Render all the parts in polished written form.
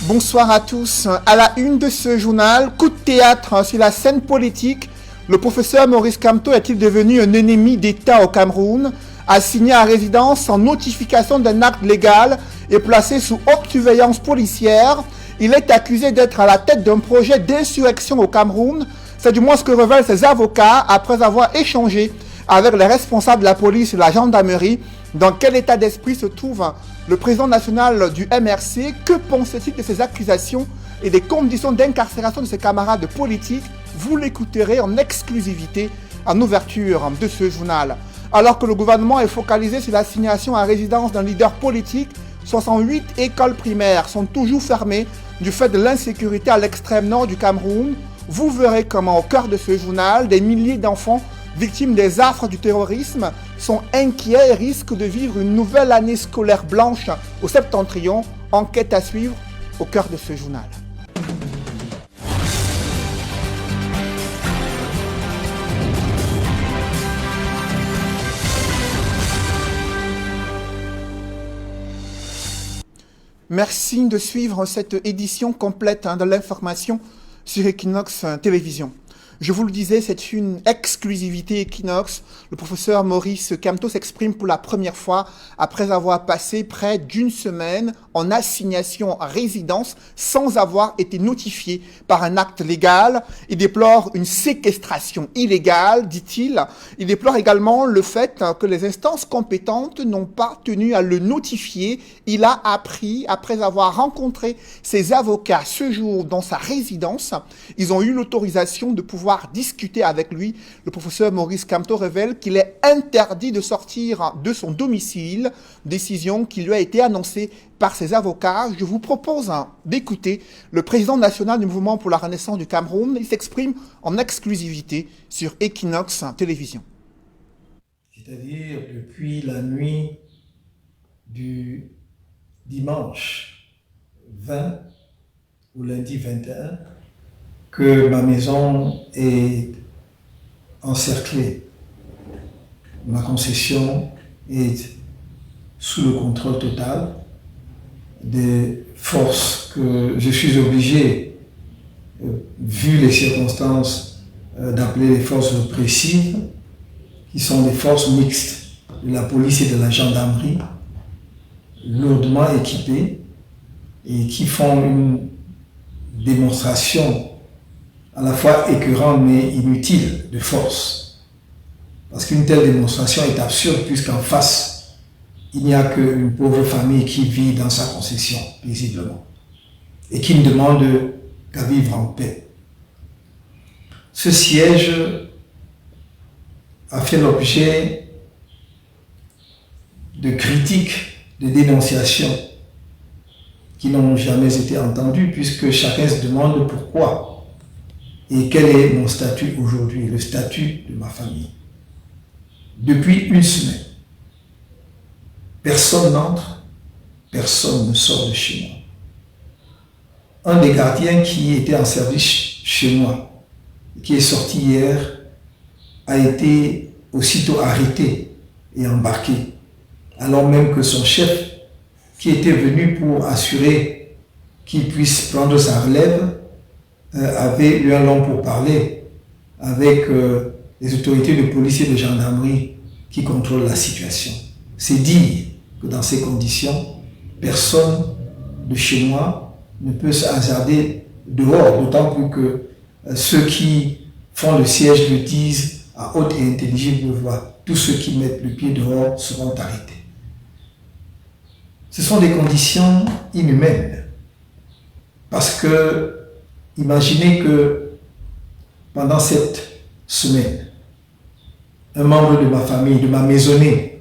Bonsoir à tous. À la une de ce journal, coup de théâtre sur la scène politique. Le professeur Maurice Kamto est-il devenu un ennemi d'État au Cameroun? Assigné à résidence en notification d'un acte légal et placé sous haute surveillance policière, il est accusé d'être à la tête d'un projet d'insurrection au Cameroun. C'est du moins ce que révèlent ses avocats après avoir échangé avec les responsables de la police et de la gendarmerie. Dans quel état d'esprit se trouve le président national du MRC? Que pense-t-il de ces accusations et des conditions d'incarcération de ses camarades politiques? Vous l'écouterez en exclusivité en ouverture de ce journal. Alors que le gouvernement est focalisé sur l'assignation à résidence d'un leader politique, 68 écoles primaires sont toujours fermées du fait de l'insécurité à l'extrême nord du Cameroun. Vous verrez comment, au cœur de ce journal, des milliers d'enfants victimes des affres du terrorisme sont inquiets et risquent de vivre une nouvelle année scolaire blanche au septentrion. Enquête à suivre au cœur de ce journal. Merci de suivre cette édition complète de l'information sur Equinox Télévision. Je vous le disais, c'est une exclusivité Equinox. Le professeur Maurice Kamto s'exprime pour la première fois après avoir passé près d'une semaine en assignation à résidence sans avoir été notifié par un acte légal. Il déplore une séquestration illégale, dit-il. Il déplore également le fait que les instances compétentes n'ont pas tenu à le notifier. Il a appris, après avoir rencontré ses avocats ce jour dans sa résidence, ils ont eu l'autorisation de pouvoir discuter avec lui. Le professeur Maurice Kamto révèle qu'il est interdit de sortir de son domicile, décision qui lui a été annoncée par ses avocats. Je vous propose d'écouter le président national du Mouvement pour la Renaissance du Cameroun. Il s'exprime en exclusivité sur Equinox Télévision. C'est-à-dire depuis la nuit du dimanche 20 au lundi 21, que ma maison est encerclée. Ma concession est sous le contrôle total des forces que je suis obligé, vu les circonstances, d'appeler les forces répressives, qui sont des forces mixtes de la police et de la gendarmerie, lourdement équipées et qui font une démonstration à la fois écœurante mais inutile de force. Parce qu'une telle démonstration est absurde puisqu'en face, il n'y a qu'une pauvre famille qui vit dans sa concession paisiblement et qui ne demande qu'à vivre en paix. Ce siège a fait l'objet de critiques, de dénonciations qui n'ont jamais été entendues puisque chacun se demande pourquoi. Et quel est mon statut aujourd'hui, le statut de ma famille? Depuis une semaine, personne n'entre, personne ne sort de chez moi. Un des gardiens qui était en service chez moi, qui est sorti hier, a été aussitôt arrêté et embarqué, alors même que son chef, qui était venu pour assurer qu'il puisse prendre sa relève, avait eu un long pourparler avec les autorités de police et de gendarmerie qui contrôlent la situation. C'est dire que dans ces conditions, personne de chez moi ne peut se hasarder dehors, d'autant plus que ceux qui font le siège le disent à haute et intelligible voix. Tous ceux qui mettent le pied dehors seront arrêtés. Ce sont des conditions inhumaines parce que imaginez que pendant cette semaine, un membre de ma famille, de ma maisonnée,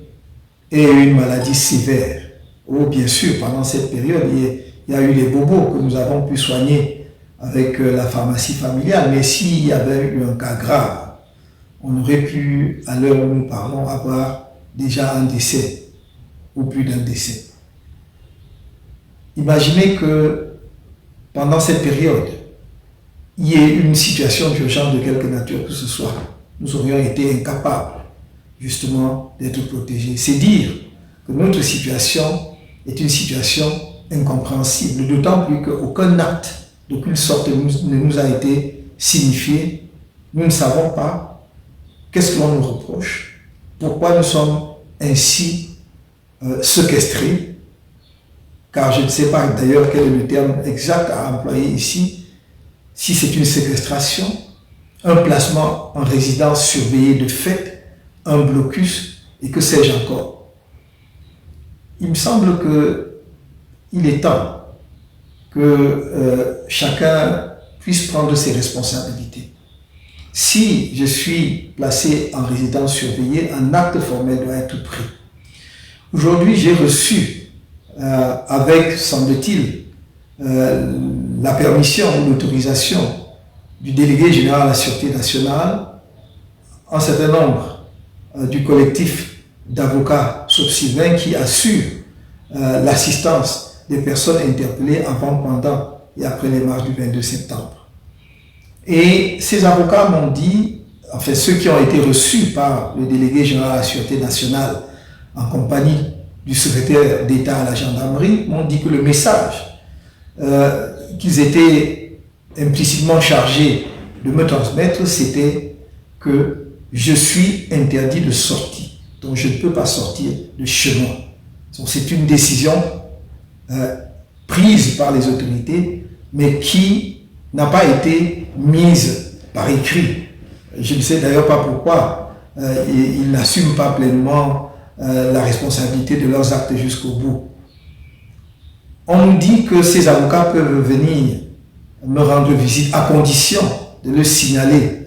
ait eu une maladie sévère. Ou bien sûr, pendant cette période, il y a eu les bobos que nous avons pu soigner avec la pharmacie familiale. Mais s'il y avait eu un cas grave, on aurait pu, à l'heure où nous parlons, avoir déjà un décès ou plus d'un décès. Imaginez que pendant cette période, il y ait une situation d'urgence de quelque nature que ce soit, nous aurions été incapables justement d'être protégés. C'est dire que notre situation est une situation incompréhensible, d'autant plus qu'aucun acte d'aucune sorte ne nous a été signifié. Nous ne savons pas qu'est-ce que l'on nous reproche, pourquoi nous sommes ainsi séquestrés, car je ne sais pas d'ailleurs quel est le terme exact à employer ici, si c'est une séquestration, un placement en résidence surveillée de fait, un blocus et que sais-je encore. Il me semble qu'il est temps que chacun puisse prendre ses responsabilités. Si je suis placé en résidence surveillée, un acte formel doit être pris. Aujourd'hui, j'ai reçu, avec, semble-t-il, la permission ou l'autorisation du délégué général à la Sûreté nationale, un certain nombre du collectif d'avocats sauf Sylvain qui assure l'assistance des personnes interpellées avant, pendant et après les marches du 22 septembre. Et ces avocats m'ont dit, enfin ceux qui ont été reçus par le délégué général à la Sûreté nationale en compagnie du secrétaire d'État à la gendarmerie, m'ont dit que le message qu'ils étaient implicitement chargés de me transmettre, c'était que je suis interdit de sortie, donc je ne peux pas sortir de chez moi. Donc c'est une décision prise par les autorités, mais qui n'a pas été mise par écrit. Je ne sais d'ailleurs pas pourquoi ils n'assument pas pleinement la responsabilité de leurs actes jusqu'au bout. On nous dit que ces avocats peuvent venir me rendre visite à condition de le signaler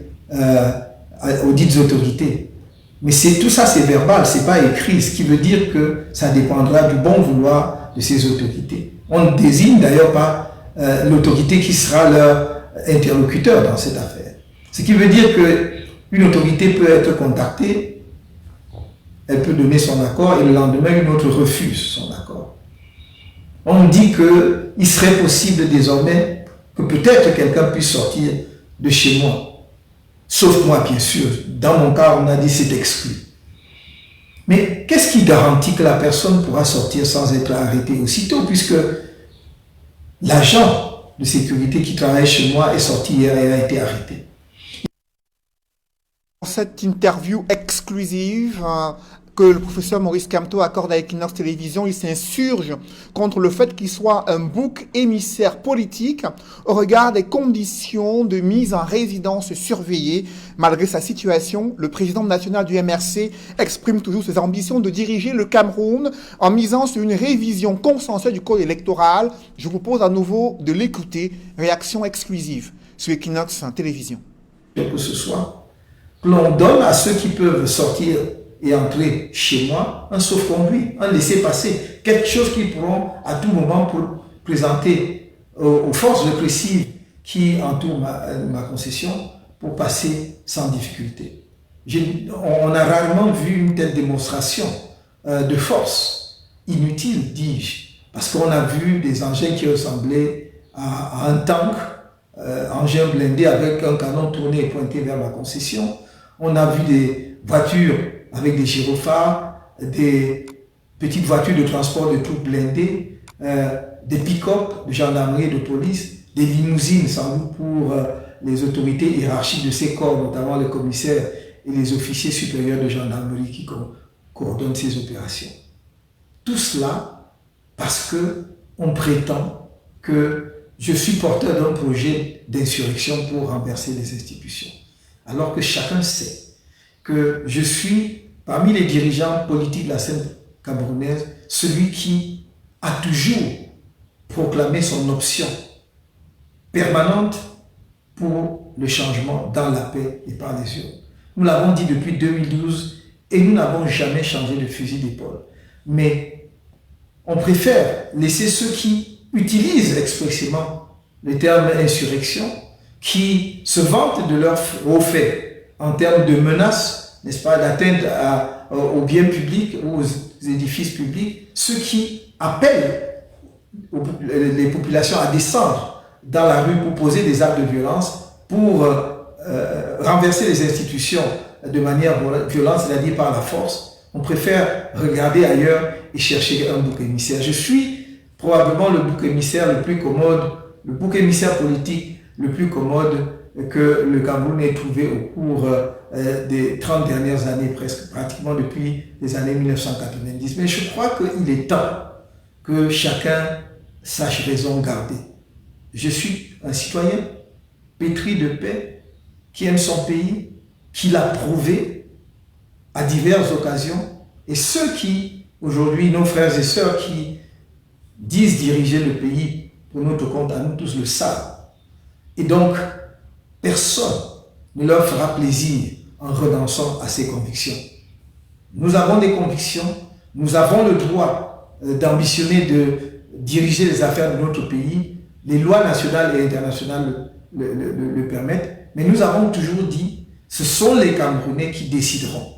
aux dites autorités. Mais tout ça, c'est verbal, c'est pas écrit, ce qui veut dire que ça dépendra du bon vouloir de ces autorités. On ne désigne d'ailleurs pas l'autorité qui sera leur interlocuteur dans cette affaire. Ce qui veut dire qu'une autorité peut être contactée, elle peut donner son accord et le lendemain, une autre refuse son accord. On dit qu'il serait possible désormais que peut-être quelqu'un puisse sortir de chez moi. Sauf moi, bien sûr. Dans mon cas, on a dit c'est exclu. Mais qu'est-ce qui garantit que la personne pourra sortir sans être arrêtée aussitôt, puisque l'agent de sécurité qui travaille chez moi est sorti hier et a été arrêté? Dans cette interview exclusive que le professeur Maurice Kamto accorde à Equinox Télévision, il s'insurge contre le fait qu'il soit un bouc émissaire politique au regard des conditions de mise en résidence surveillée. Malgré sa situation, le président national du MRC exprime toujours ses ambitions de diriger le Cameroun en misant sur une révision consensuelle du code électoral. Je vous propose à nouveau de l'écouter. Réaction exclusive sur Equinox Télévision. Que ce soit, que l'on donne à ceux qui peuvent sortir et entrer chez moi un sauf-conduit, un laissez-passer, quelque chose qu'ils pourront à tout moment pour présenter aux forces répressives qui entourent ma concession pour passer sans difficulté. On a rarement vu une telle démonstration de force, inutile, dis-je, parce qu'on a vu des engins qui ressemblaient à un tank, engin blindé avec un canon tourné et pointé vers ma concession. On a vu des voitures avec des gyrophares, des petites voitures de transport de troupes blindées, des pick-up de gendarmerie et de police, des limousines sans doute pour les autorités hiérarchiques de ces corps, notamment les commissaires et les officiers supérieurs de gendarmerie qui coordonnent ces opérations. Tout cela parce qu'on prétend que je suis porteur d'un projet d'insurrection pour renverser les institutions. Alors que chacun sait que je suis, parmi les dirigeants politiques de la scène camerounaise, celui qui a toujours proclamé son option permanente pour le changement dans la paix et par les urnes. Nous l'avons dit depuis 2012 et nous n'avons jamais changé de fusil d'épaule. Mais on préfère laisser ceux qui utilisent expressément le terme insurrection, qui se vantent de leurs hauts faits en termes de menaces, n'est-ce pas, d'atteinte aux biens publics ou aux édifices publics, ceux qui appellent les populations à descendre dans la rue pour poser des actes de violence, pour renverser les institutions de manière violente, c'est-à-dire par la force. On préfère regarder ailleurs et chercher un bouc émissaire. Je suis probablement le bouc émissaire le plus commode, le bouc émissaire politique le plus commode que le Cameroun ait trouvé au cours des 30 dernières années, pratiquement depuis les années 1990. Mais je crois qu'il est temps que chacun sache raison garder. Je suis un citoyen pétri de paix, qui aime son pays, qui l'a prouvé à diverses occasions. Et ceux qui, aujourd'hui, nos frères et sœurs qui disent diriger le pays pour notre compte, à nous tous le savent. Et donc, personne ne leur fera plaisir en renonçant à ses convictions. Nous avons des convictions, nous avons le droit d'ambitionner de diriger les affaires de notre pays. Les lois nationales et internationales le permettent, mais nous avons toujours dit, ce sont les Camerounais qui décideront.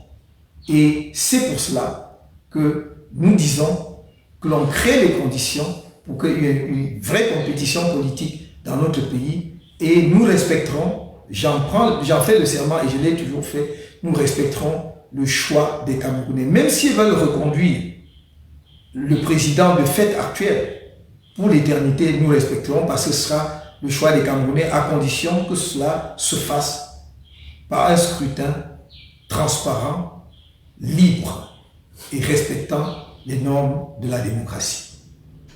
Et c'est pour cela que nous disons que l'on crée les conditions pour qu'il y ait une vraie compétition politique dans notre pays, et nous respecterons, j'en fais le serment et je l'ai toujours fait, nous respecterons le choix des Camerounais. Même s'ils veulent reconduire le président de fait actuel pour l'éternité, nous respecterons, parce que ce sera le choix des Camerounais, à condition que cela se fasse par un scrutin transparent, libre et respectant les normes de la démocratie.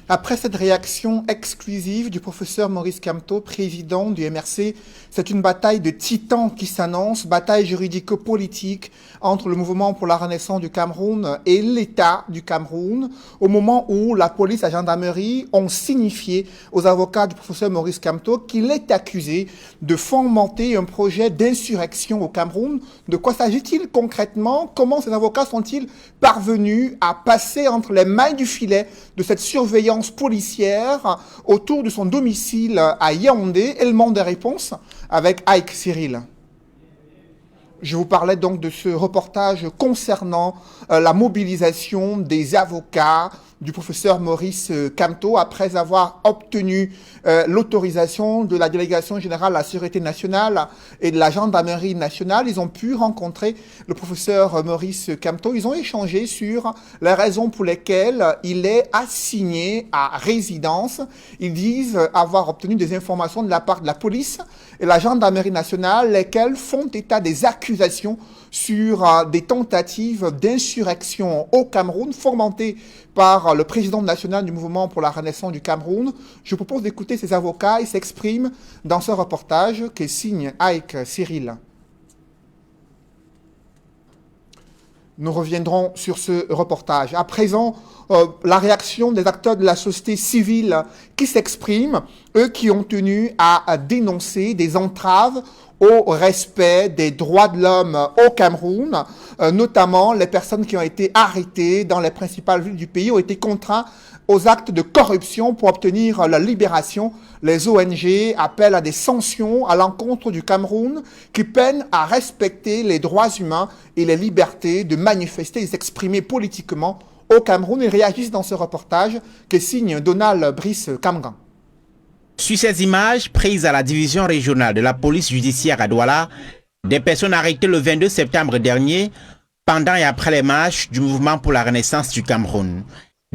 Après cette réaction exclusive du professeur Maurice Kamto, président du MRC, c'est une bataille de titans qui s'annonce, bataille juridico-politique entre le mouvement pour la renaissance du Cameroun et l'État du Cameroun, au moment où la police et la gendarmerie ont signifié aux avocats du professeur Maurice Kamto qu'il est accusé de fomenter un projet d'insurrection au Cameroun. De quoi s'agit-il concrètement? Comment ces avocats sont-ils parvenus à passer entre les mailles du filet de cette surveillance policière autour de son domicile à Yaoundé? Élément de réponse avec Ike Cyril. Je vous parlais donc de ce reportage concernant la mobilisation des avocats du professeur Maurice Kamto après avoir obtenu l'autorisation de la délégation générale à la sécurité nationale et de la gendarmerie nationale. Ils ont pu rencontrer le professeur Maurice Kamto. Ils ont échangé sur les raisons pour lesquelles il est assigné à résidence. Ils disent avoir obtenu des informations de la part de la police et la gendarmerie nationale, lesquelles font état des accusations sur des tentatives d'insurrection au Cameroun fomentées par le président national du mouvement pour la renaissance du Cameroun. Je vous propose d'écouter ces avocats. Ils s'expriment dans ce reportage que signe Ike Cyril. Nous reviendrons sur ce reportage. À présent, la réaction des acteurs de la société civile qui s'expriment, eux qui ont tenu à dénoncer des entraves au respect des droits de l'homme au Cameroun, notamment les personnes qui ont été arrêtées dans les principales villes du pays ont été contraintes aux actes de corruption pour obtenir la libération. Les ONG appellent à des sanctions à l'encontre du Cameroun qui peine à respecter les droits humains et les libertés de manifester et s'exprimer politiquement au Cameroun. Ils réagissent dans ce reportage que signe Donald Brice Kamgan. Sur ces images prises à la division régionale de la police judiciaire à Douala, des personnes arrêtées le 22 septembre dernier pendant et après les marches du mouvement pour la renaissance du Cameroun.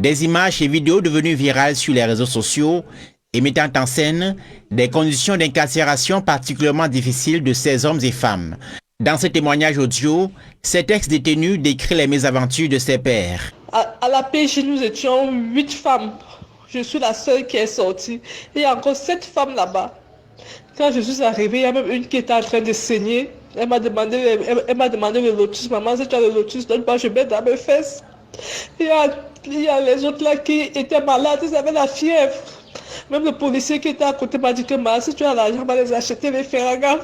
Des images et vidéos devenues virales sur les réseaux sociaux et mettant en scène des conditions d'incarcération particulièrement difficiles de ces hommes et femmes. Dans ce témoignage audio, cet ex-détenu décrit les mésaventures de ses pairs. À la PJ, nous étions 8 femmes. Je suis la seule qui est sortie. Il y a encore 7 femmes là-bas. Quand je suis arrivée, il y a même une qui était en train de saigner. Elle m'a demandé le lotus. Maman, si tu as le lotus, donne-moi, je mets dans mes fesses. Il y a les autres là qui étaient malades, ils avaient la fièvre. Même le policier qui était à côté m'a dit que si tu as l'argent, on va les acheter, les Ferragas.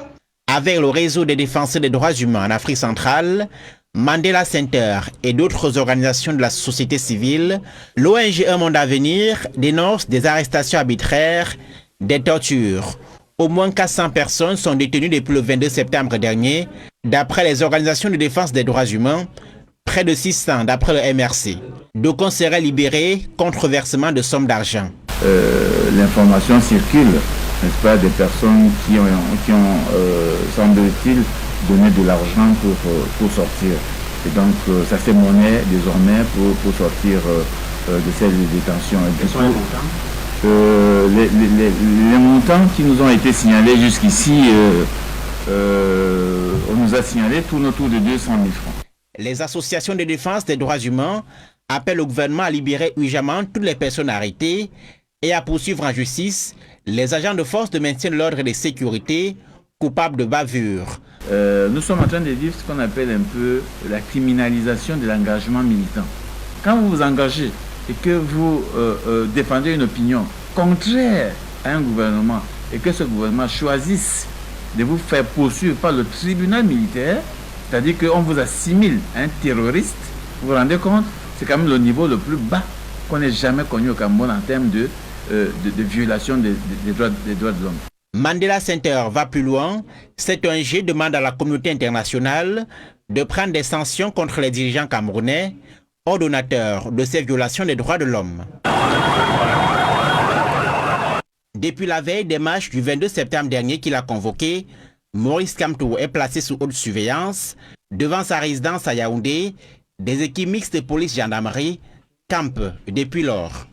Avec le réseau des défenseurs des droits humains en Afrique centrale, Mandela Center et d'autres organisations de la société civile, l'ONG Un Monde à Venir dénonce des arrestations arbitraires, des tortures. Au moins 400 personnes sont détenues depuis le 22 septembre dernier, d'après les organisations de défense des droits humains, près de 600 d'après le MRC. D'aucuns seraient libérés contre versement de sommes d'argent. L'information circule, n'est-ce pas, des personnes qui ont semble-t-il, donné de l'argent pour sortir. Et donc, ça fait monnaie désormais pour sortir de ces détentions. Quels sont les montants? Les montants qui nous ont été signalés jusqu'ici, on nous a signalé tourne autour de 200 000 francs. Les associations de défense des droits humains appellent le gouvernement à libérer urgemment toutes les personnes arrêtées et à poursuivre en justice les agents de force de maintien de l'ordre et de sécurité coupables de bavure. Nous sommes en train de vivre ce qu'on appelle un peu la criminalisation de l'engagement militant. Quand vous vous engagez et que vous défendez une opinion contraire à un gouvernement et que ce gouvernement choisisse de vous faire poursuivre par le tribunal militaire, c'est-à-dire qu'on vous assimile à un terroriste, vous vous rendez compte, c'est quand même le niveau le plus bas qu'on ait jamais connu au Cameroun en termes de violation des droits de l'homme. Mandela Center va plus loin. Cette ONG demande à la communauté internationale de prendre des sanctions contre les dirigeants camerounais, ordonnateurs de ces violations des droits de l'homme. Depuis la veille des marches du 22 septembre dernier qu'il a convoqué, Maurice Kamto est placé sous haute surveillance. Devant sa résidence à Yaoundé, des équipes mixtes de police-gendarmerie campent depuis lors.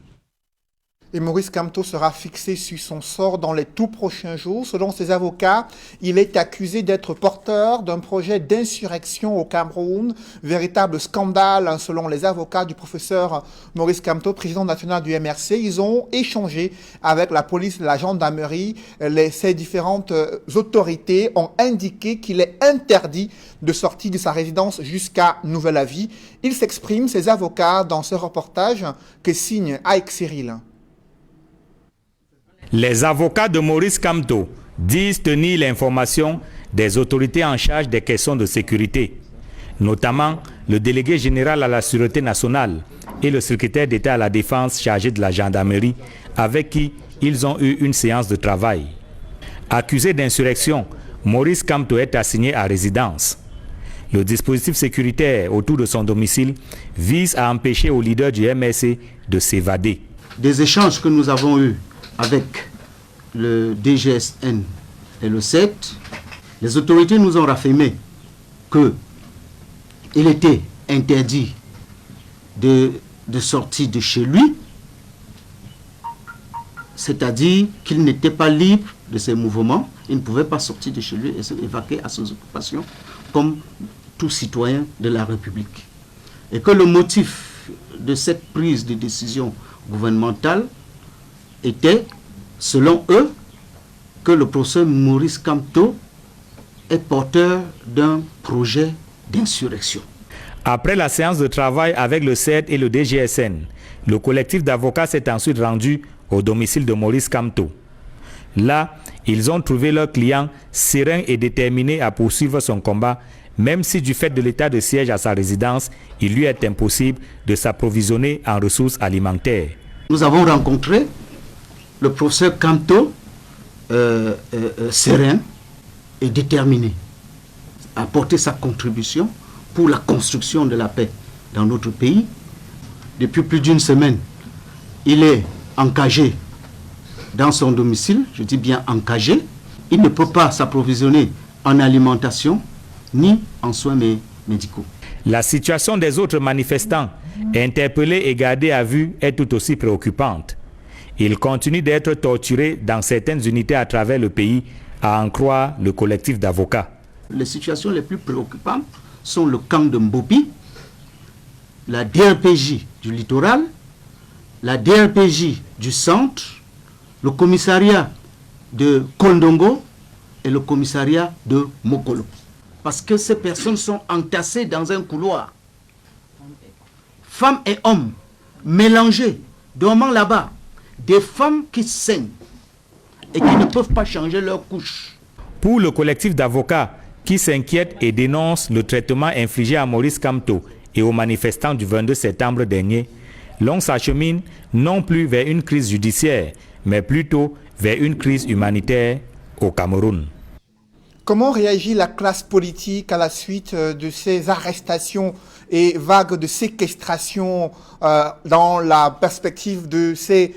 Et Maurice Kamto sera fixé sur son sort dans les tout prochains jours. Selon ses avocats, il est accusé d'être porteur d'un projet d'insurrection au Cameroun. Véritable scandale, hein, selon les avocats du professeur Maurice Kamto, président national du MRC. Ils ont échangé avec la police et la gendarmerie. Ces différentes autorités ont indiqué qu'il est interdit de sortir de sa résidence jusqu'à nouvel avis. Il s'exprime, ses avocats, dans ce reportage que signe Aïk Cyril. Les avocats de Maurice Kamto disent tenir l'information des autorités en charge des questions de sécurité, notamment le délégué général à la Sûreté nationale et le secrétaire d'État à la Défense chargé de la gendarmerie, avec qui ils ont eu une séance de travail. Accusé d'insurrection, Maurice Kamto est assigné à résidence. Le dispositif sécuritaire autour de son domicile vise à empêcher au leader du MRC de s'évader. Des échanges que nous avons eus avec le DGSN et le CET, les autorités nous ont raffermé qu'il était interdit de sortir de chez lui, c'est-à-dire qu'il n'était pas libre de ses mouvements, il ne pouvait pas sortir de chez lui et se évacuer à ses occupations comme tout citoyen de la République. Et que le motif de cette prise de décision gouvernementale était, selon eux, que le professeur Maurice Kamto est porteur d'un projet d'insurrection. Après la séance de travail avec le CED et le DGSN, le collectif d'avocats s'est ensuite rendu au domicile de Maurice Kamto. Là, ils ont trouvé leur client serein et déterminé à poursuivre son combat, même si du fait de l'état de siège à sa résidence, il lui est impossible de s'approvisionner en ressources alimentaires. Nous avons rencontré le professeur Kamto serein et déterminé à apporter sa contribution pour la construction de la paix dans notre pays. Depuis plus d'une semaine, il est encagé dans son domicile, je dis bien encagé. Il ne peut pas s'approvisionner en alimentation ni en soins médicaux. La situation des autres manifestants, interpellés et gardés à vue, est tout aussi préoccupante. Ils continuent d'être torturés dans certaines unités à travers le pays, à en croire le collectif d'avocats. Les situations les plus préoccupantes sont le camp de Mbopi, la DRPJ du littoral, la DRPJ du centre, le commissariat de Kondongo et le commissariat de Mokolo. Parce que ces personnes sont entassées dans un couloir. Femmes et hommes mélangés, dormant là-bas. Des femmes qui saignent et qui ne peuvent pas changer leur couche. Pour le collectif d'avocats qui s'inquiète et dénonce le traitement infligé à Maurice Kamto et aux manifestants du 22 septembre dernier, l'on s'achemine non plus vers une crise judiciaire, mais plutôt vers une crise humanitaire au Cameroun. Comment réagit la classe politique à la suite de ces arrestations et vagues de séquestration dans la perspective de ces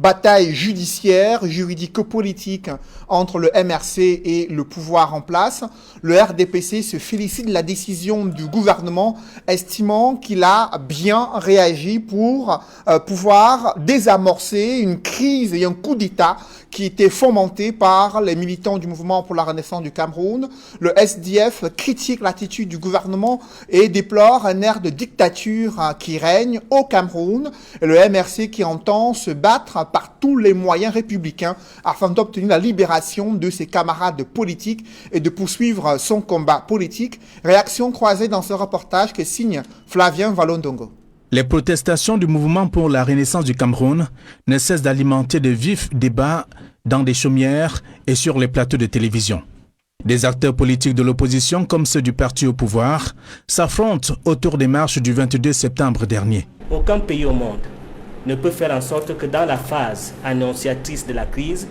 bataille judiciaire, juridico-politique entre le MRC et le pouvoir en place. Le RDPC se félicite de la décision du gouvernement, estimant qu'il a bien réagi pour pouvoir désamorcer une crise et un coup d'État qui était fomenté par les militants du mouvement pour la renaissance du Cameroun. Le SDF critique l'attitude du gouvernement et déplore un air de dictature qui règne au Cameroun. Et le MRC qui entend se battre par tous les moyens républicains afin d'obtenir la libération de ses camarades politiques et de poursuivre son combat politique. Réaction croisée dans ce reportage que signe Flavien Valondongo. Les protestations du mouvement pour la renaissance du Cameroun ne cessent d'alimenter de vifs débats dans des chaumières et sur les plateaux de télévision. Des acteurs politiques de l'opposition, comme ceux du parti au pouvoir, s'affrontent autour des marches du 22 septembre dernier. Aucun pays au monde ne peut faire en sorte que dans la phase annonciatrice de la crise,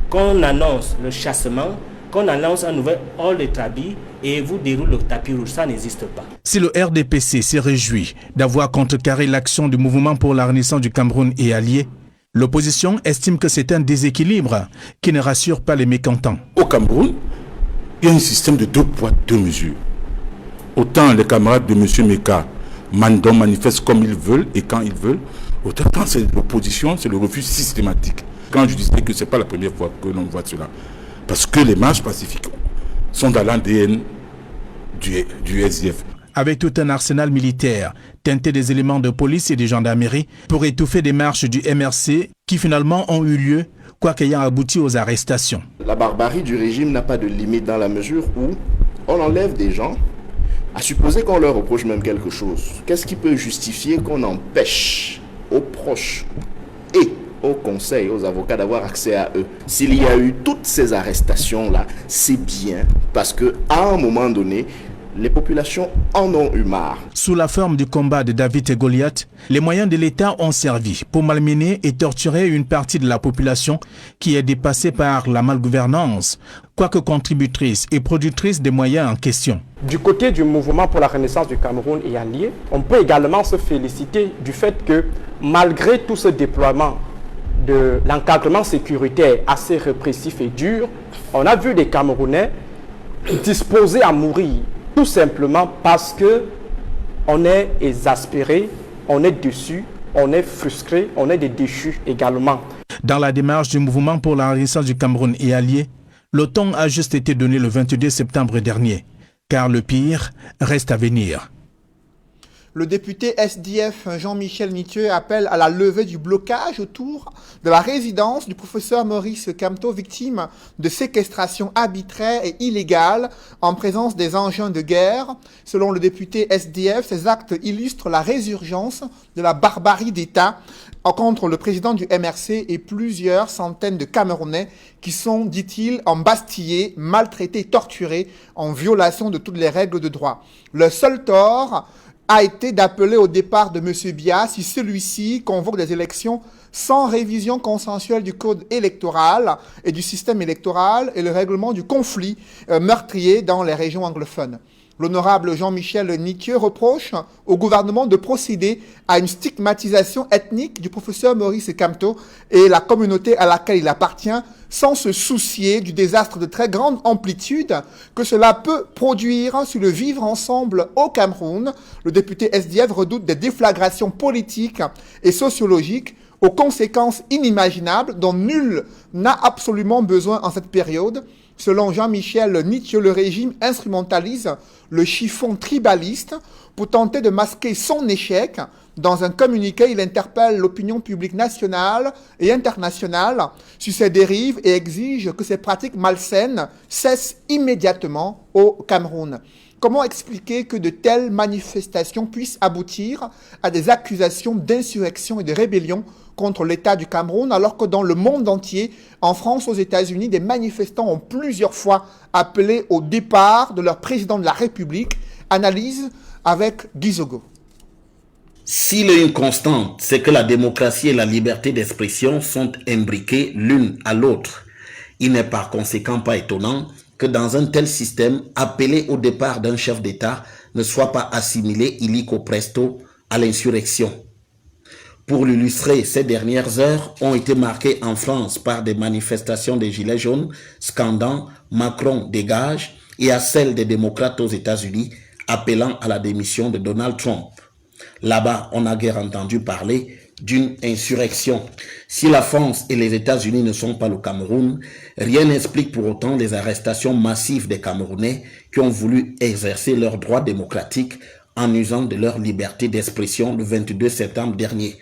qu'on annonce le chassement, qu'on annonce un nouvel hall de Trabi et vous déroule le tapis rouge, ça n'existe pas. Si le RDPC s'est réjoui d'avoir contrecarré l'action du mouvement pour la renaissance du Cameroun et alliés, l'opposition estime que c'est un déséquilibre qui ne rassure pas les mécontents. Au Cameroun, il y a un système de 2 poids, 2 mesures. Autant les camarades de M. Meka manifestent comme ils veulent et quand ils veulent, autant quand c'est l'opposition, c'est le refus systématique. Quand je disais que ce n'est pas la première fois que l'on voit cela. Parce que les marches pacifiques sont dans l'ADN du SDF. Avec tout un arsenal militaire, teinté des éléments de police et de gendarmerie pour étouffer des marches du MRC qui finalement ont eu lieu, quoique ayant abouti aux arrestations. La barbarie du régime n'a pas de limite dans la mesure où on enlève des gens, à supposer qu'on leur reproche même quelque chose. Qu'est-ce qui peut justifier qu'on empêche aux proches et aux conseils, aux avocats d'avoir accès à eux? S'il y a eu toutes ces arrestations-là, c'est bien parce qu'à un moment donné, les populations en ont eu marre. Sous la forme du combat de David et Goliath, les moyens de l'État ont servi pour malmener et torturer une partie de la population qui est dépassée par la malgouvernance, quoique contributrice et productrice des moyens en question. Du côté du mouvement pour la renaissance du Cameroun et alliés, on peut également se féliciter du fait que malgré tout ce déploiement de l'encadrement sécuritaire assez répressif et dur, on a vu des Camerounais disposés à mourir. Tout simplement parce que on est exaspéré, on est déçu, on est frustré, on est des déchus également. Dans la démarche du mouvement pour la renaissance du Cameroun et alliés, le ton a juste été donné le 22 septembre dernier, car le pire reste à venir. Le député SDF Jean-Michel Nitieux appelle à la levée du blocage autour de la résidence du professeur Maurice Kamto, victime de séquestration arbitraire et illégale en présence des engins de guerre. Selon le député SDF, ces actes illustrent la résurgence de la barbarie d'État contre le président du MRC et plusieurs centaines de Camerounais qui sont, dit-il, embastillés, maltraités, torturés en violation de toutes les règles de droit. Le seul tort a été d'appeler au départ de M. Biya si celui-ci convoque des élections sans révision consensuelle du code électoral et du système électoral et le règlement du conflit meurtrier dans les régions anglophones. L'honorable Jean-Michel Nitieux reproche au gouvernement de procéder à une stigmatisation ethnique du professeur Maurice Kamto et la communauté à laquelle il appartient, sans se soucier du désastre de très grande amplitude que cela peut produire sur le vivre ensemble au Cameroun. Le député SDF redoute des déflagrations politiques et sociologiques aux conséquences inimaginables dont nul n'a absolument besoin en cette période. Selon Jean-Michel Nitieux, le régime instrumentalise le chiffon tribaliste pour tenter de masquer son échec. Dans un communiqué, il interpelle l'opinion publique nationale et internationale sur ces dérives et exige que ces pratiques malsaines cessent immédiatement au Cameroun. Comment expliquer que de telles manifestations puissent aboutir à des accusations d'insurrection et de rébellion contre l'État du Cameroun, alors que dans le monde entier, en France, aux États-Unis, des manifestants ont plusieurs fois appelé au départ de leur président de la République? Analyse avec Guy Zogo. S'il est une constante, c'est que la démocratie et la liberté d'expression sont imbriquées l'une à l'autre. Il n'est par conséquent pas étonnant que dans un tel système, appeler au départ d'un chef d'État ne soit pas assimilé illico presto à l'insurrection. Pour l'illustrer, ces dernières heures ont été marquées en France par des manifestations des Gilets jaunes scandant « Macron dégage » et à celles des démocrates aux États-Unis appelant à la démission de Donald Trump. Là-bas, on n'a guère entendu parler d'une insurrection. Si la France et les États-Unis ne sont pas le Cameroun, rien n'explique pour autant les arrestations massives des Camerounais qui ont voulu exercer leurs droits démocratiques en usant de leur liberté d'expression le 22 septembre dernier.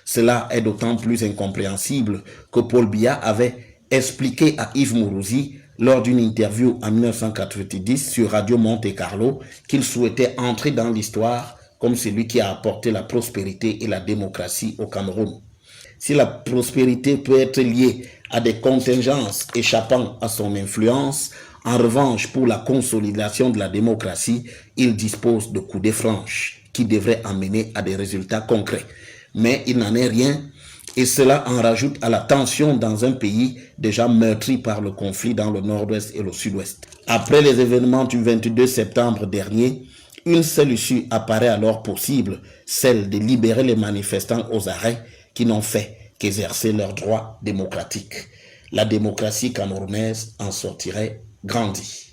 Cela est d'autant plus incompréhensible que Paul Biya avait expliqué à Yves Mourouzi lors d'une interview en 1990 sur Radio Monte Carlo qu'il souhaitait entrer dans l'histoire comme celui qui a apporté la prospérité et la démocratie au Cameroun. Si la prospérité peut être liée à des contingences échappant à son influence, en revanche, pour la consolidation de la démocratie, il dispose de coups de franche qui devraient amener à des résultats concrets. Mais il n'en est rien et cela en rajoute à la tension dans un pays déjà meurtri par le conflit dans le nord-ouest et le sud-ouest. Après les événements du 22 septembre dernier, une seule issue apparaît alors possible, celle de libérer les manifestants aux arrêts qui n'ont fait qu'exercer leurs droits démocratiques. La démocratie camerounaise en sortirait grandie.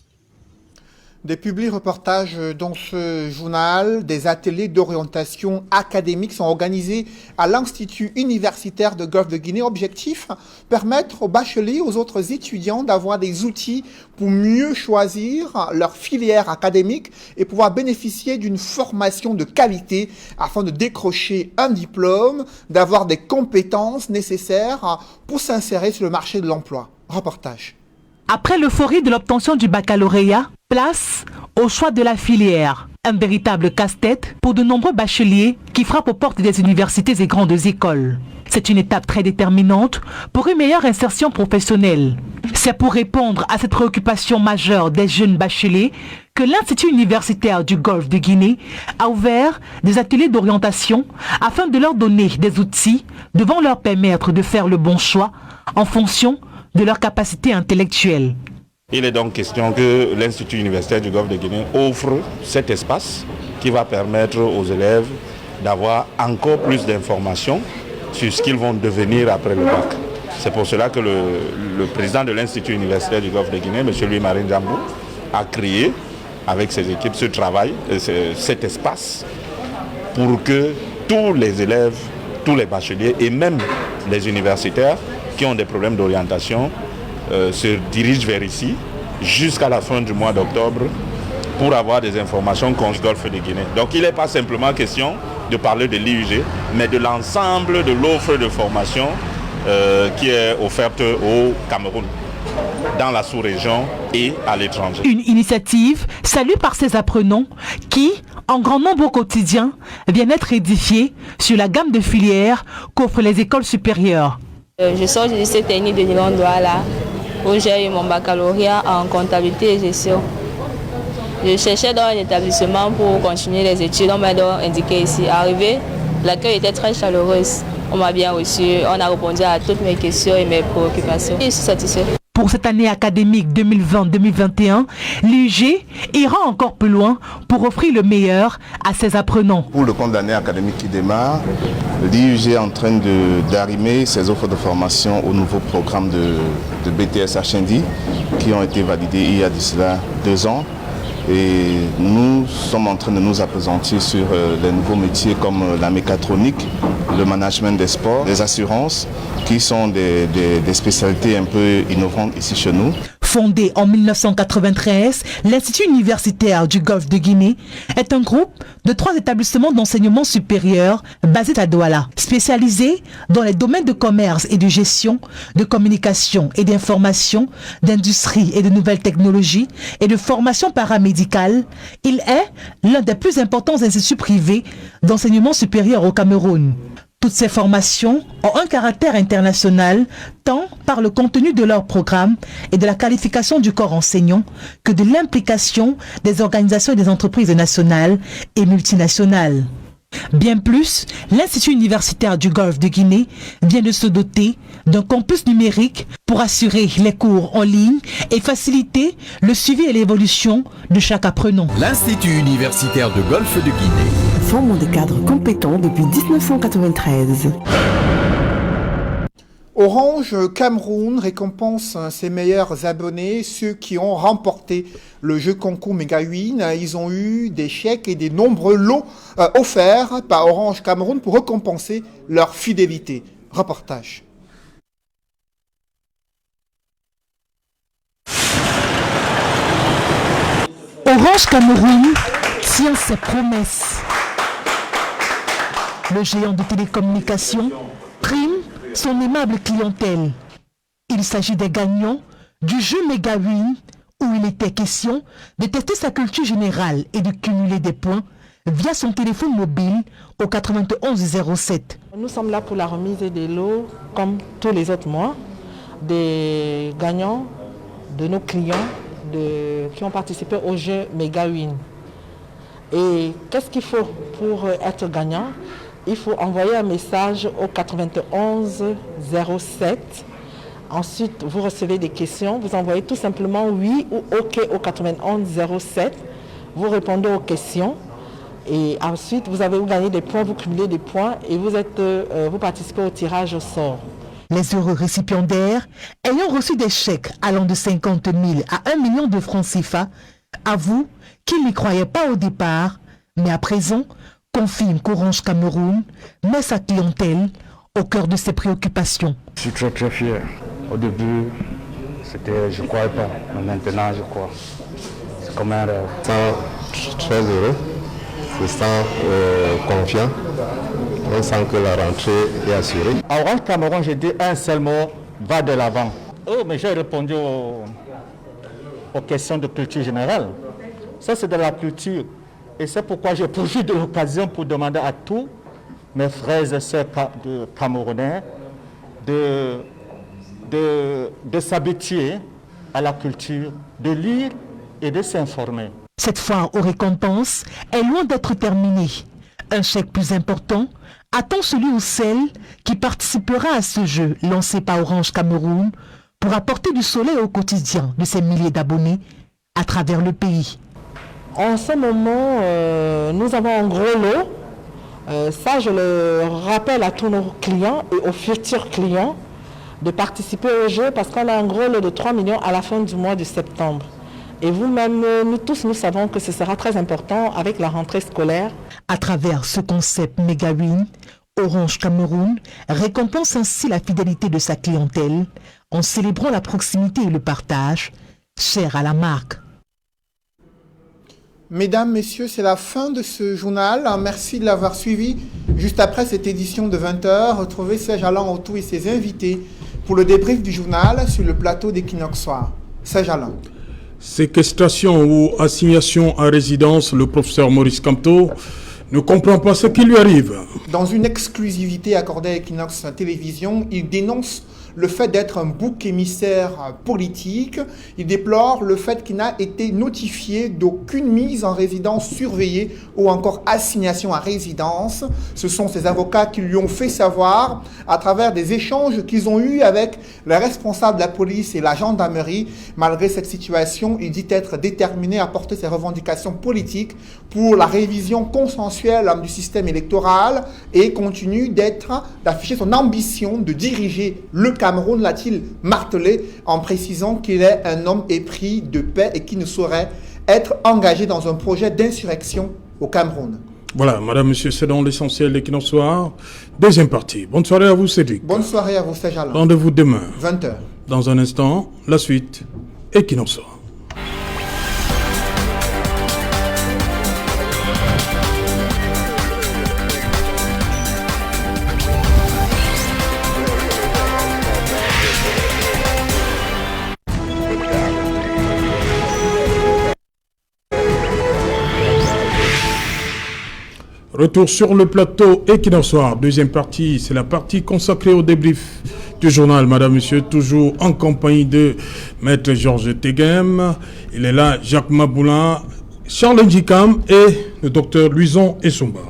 Des publi-reportages dans ce journal, des ateliers d'orientation académique sont organisés à l'Institut universitaire de Golfe de Guinée. Objectif, permettre aux bacheliers, aux autres étudiants d'avoir des outils pour mieux choisir leur filière académique et pouvoir bénéficier d'une formation de qualité afin de décrocher un diplôme, d'avoir des compétences nécessaires pour s'insérer sur le marché de l'emploi. Reportage. Après l'euphorie de l'obtention du baccalauréat, place au choix de la filière. Un véritable casse-tête pour de nombreux bacheliers qui frappent aux portes des universités et grandes écoles. C'est une étape très déterminante pour une meilleure insertion professionnelle. C'est pour répondre à cette préoccupation majeure des jeunes bacheliers que l'Institut universitaire du Golfe de Guinée a ouvert des ateliers d'orientation afin de leur donner des outils devant leur permettre de faire le bon choix en fonction de leur capacité intellectuelle. Il est donc question que l'Institut universitaire du Golfe de Guinée offre cet espace qui va permettre aux élèves d'avoir encore plus d'informations sur ce qu'ils vont devenir après le bac. C'est pour cela que le président de l'Institut universitaire du Golfe de Guinée, M. Louis-Marie Njambou, a créé avec ses équipes ce travail, cet espace pour que tous les élèves, tous les bacheliers et même les universitaires qui ont des problèmes d'orientation se dirigent vers ici jusqu'à la fin du mois d'octobre pour avoir des informations contre le Golfe de Guinée. Donc il n'est pas simplement question de parler de l'IUG, mais de l'ensemble de l'offre de formation qui est offerte au Cameroun, dans la sous-région et à l'étranger. Une initiative saluée par ces apprenants qui, en grand nombre au quotidien, viennent être édifiés sur la gamme de filières qu'offrent les écoles supérieures. Je sors du lycée technique de Nilon-Douala où j'ai eu mon baccalauréat en comptabilité et gestion. Je cherchais dans un établissement pour continuer les études, on m'a donc indiqué ici. Arrivé, l'accueil était très chaleureux, on m'a bien reçu, on a répondu à toutes mes questions et mes préoccupations. Je suis satisfait. Pour cette année académique 2020-2021, l'UG ira encore plus loin pour offrir le meilleur à ses apprenants. Pour le compte d'année académique qui démarre, l'IUG est en train d'arrimer ses offres de formation au nouveau programme de BTS HND qui ont été validés il y a de cela 2 ans. Et nous sommes en train de nous appesantir sur les nouveaux métiers comme la mécatronique, le management des sports, les assurances, qui sont des spécialités un peu innovantes ici chez nous. Fondé en 1993, l'Institut universitaire du Golfe de Guinée est un groupe de 3 établissements d'enseignement supérieur basés à Douala, spécialisés dans les domaines de commerce et de gestion, de communication et d'information, d'industrie et de nouvelles technologies et de formation paramédicale. Il est l'un des plus importants instituts privés d'enseignement supérieur au Cameroun. Toutes ces formations ont un caractère international, tant par le contenu de leur programme et de la qualification du corps enseignant que de l'implication des organisations et des entreprises nationales et multinationales. Bien plus, l'Institut universitaire du Golfe de Guinée vient de se doter d'un campus numérique pour assurer les cours en ligne et faciliter le suivi et l'évolution de chaque apprenant. L'Institut universitaire de Golfe de Guinée. Formant des cadres compétents depuis 1993. Orange Cameroun récompense ses meilleurs abonnés, ceux qui ont remporté le jeu concours Megawin. Ils ont eu des chèques et des nombreux lots offerts par Orange Cameroun pour récompenser leur fidélité. Reportage. Orange Cameroun tient ses promesses. Le géant de télécommunications prime son aimable clientèle. Il s'agit des gagnants du jeu Megawin où il était question de tester sa culture générale et de cumuler des points via son téléphone mobile au 9107. Nous sommes là pour la remise des lots comme tous les autres mois des gagnants, de nos clients qui ont participé au jeu Megawin. Et qu'est-ce qu'il faut pour être gagnant? Il faut envoyer un message au 9107. Ensuite, vous recevez des questions. Vous envoyez tout simplement oui ou OK au 9107. Vous répondez aux questions. Et ensuite, vous avez gagné des points, vous cumulez des points et vous participez au tirage au sort. Les heureux récipiendaires, ayant reçu des chèques allant de 50 000 à 1 million de francs CFA, avouent qu'ils n'y croyaient pas au départ, mais à présent, confirme qu'Orange Cameroun met sa clientèle au cœur de ses préoccupations. Je suis très très fier. Au début, je ne croyais pas, mais maintenant je crois. C'est comme un rêve. Je suis très heureux, je me sens confiant, on sent que la rentrée est assurée. À Orange Cameroun, j'ai dit un seul mot, va de l'avant. Oh, mais j'ai répondu aux questions de culture générale. Ça c'est de la culture. Et c'est pourquoi j'ai profité de l'occasion pour demander à tous mes frères et sœurs camerounais de s'habituer à la culture, de lire et de s'informer. Cette foire aux récompenses est loin d'être terminée. Un chèque plus important attend celui ou celle qui participera à ce jeu lancé par Orange Cameroun pour apporter du soleil au quotidien de ces milliers d'abonnés à travers le pays. En ce moment, nous avons un gros lot. Ça, je le rappelle à tous nos clients et aux futurs clients de participer au jeu parce qu'on a un gros lot de 3 millions à la fin du mois de septembre. Et vous-même, nous tous, nous savons que ce sera très important avec la rentrée scolaire. À travers ce concept Megawin, Orange Cameroun récompense ainsi la fidélité de sa clientèle en célébrant la proximité et le partage, cher à la marque. Mesdames, Messieurs, c'est la fin de ce journal. Merci de l'avoir suivi. Juste après cette édition de 20h, retrouvez Serge Alain Autou et ses invités pour le débrief du journal sur le plateau d'Equinox Soir. Serge Alain. Séquestration ou assignation à résidence, le professeur Maurice Kamto ne comprend pas ce qui lui arrive. Dans une exclusivité accordée à Equinox Télévision, il dénonce le fait d'être un bouc émissaire politique. Il déplore le fait qu'il n'a été notifié d'aucune mise en résidence surveillée ou encore assignation à résidence. Ce sont ses avocats qui lui ont fait savoir à travers des échanges qu'ils ont eus avec les responsables de la police et la gendarmerie. Malgré cette situation, il dit être déterminé à porter ses revendications politiques pour la révision consensuelle du système électoral et continue d'afficher son ambition de diriger le Cameroun, l'a-t-il martelé en précisant qu'il est un homme épris de paix et qui ne saurait être engagé dans un projet d'insurrection au Cameroun. Voilà, madame, monsieur, c'est dans l'essentiel d'Equinox Soir. Deuxième partie. Bonne soirée à vous, Cédric. Bonne soirée à vous, Serge Alain. Rendez-vous demain. 20h. Dans un instant, la suite. Equinox Soir. Retour sur le plateau Equinox Soir. Deuxième partie, c'est la partie consacrée au débrief du journal. Madame, monsieur, toujours en compagnie de Maître Georges Teguem. Il est là, Jacques Maboulin, Charles Njikam et le docteur Louison Essomba.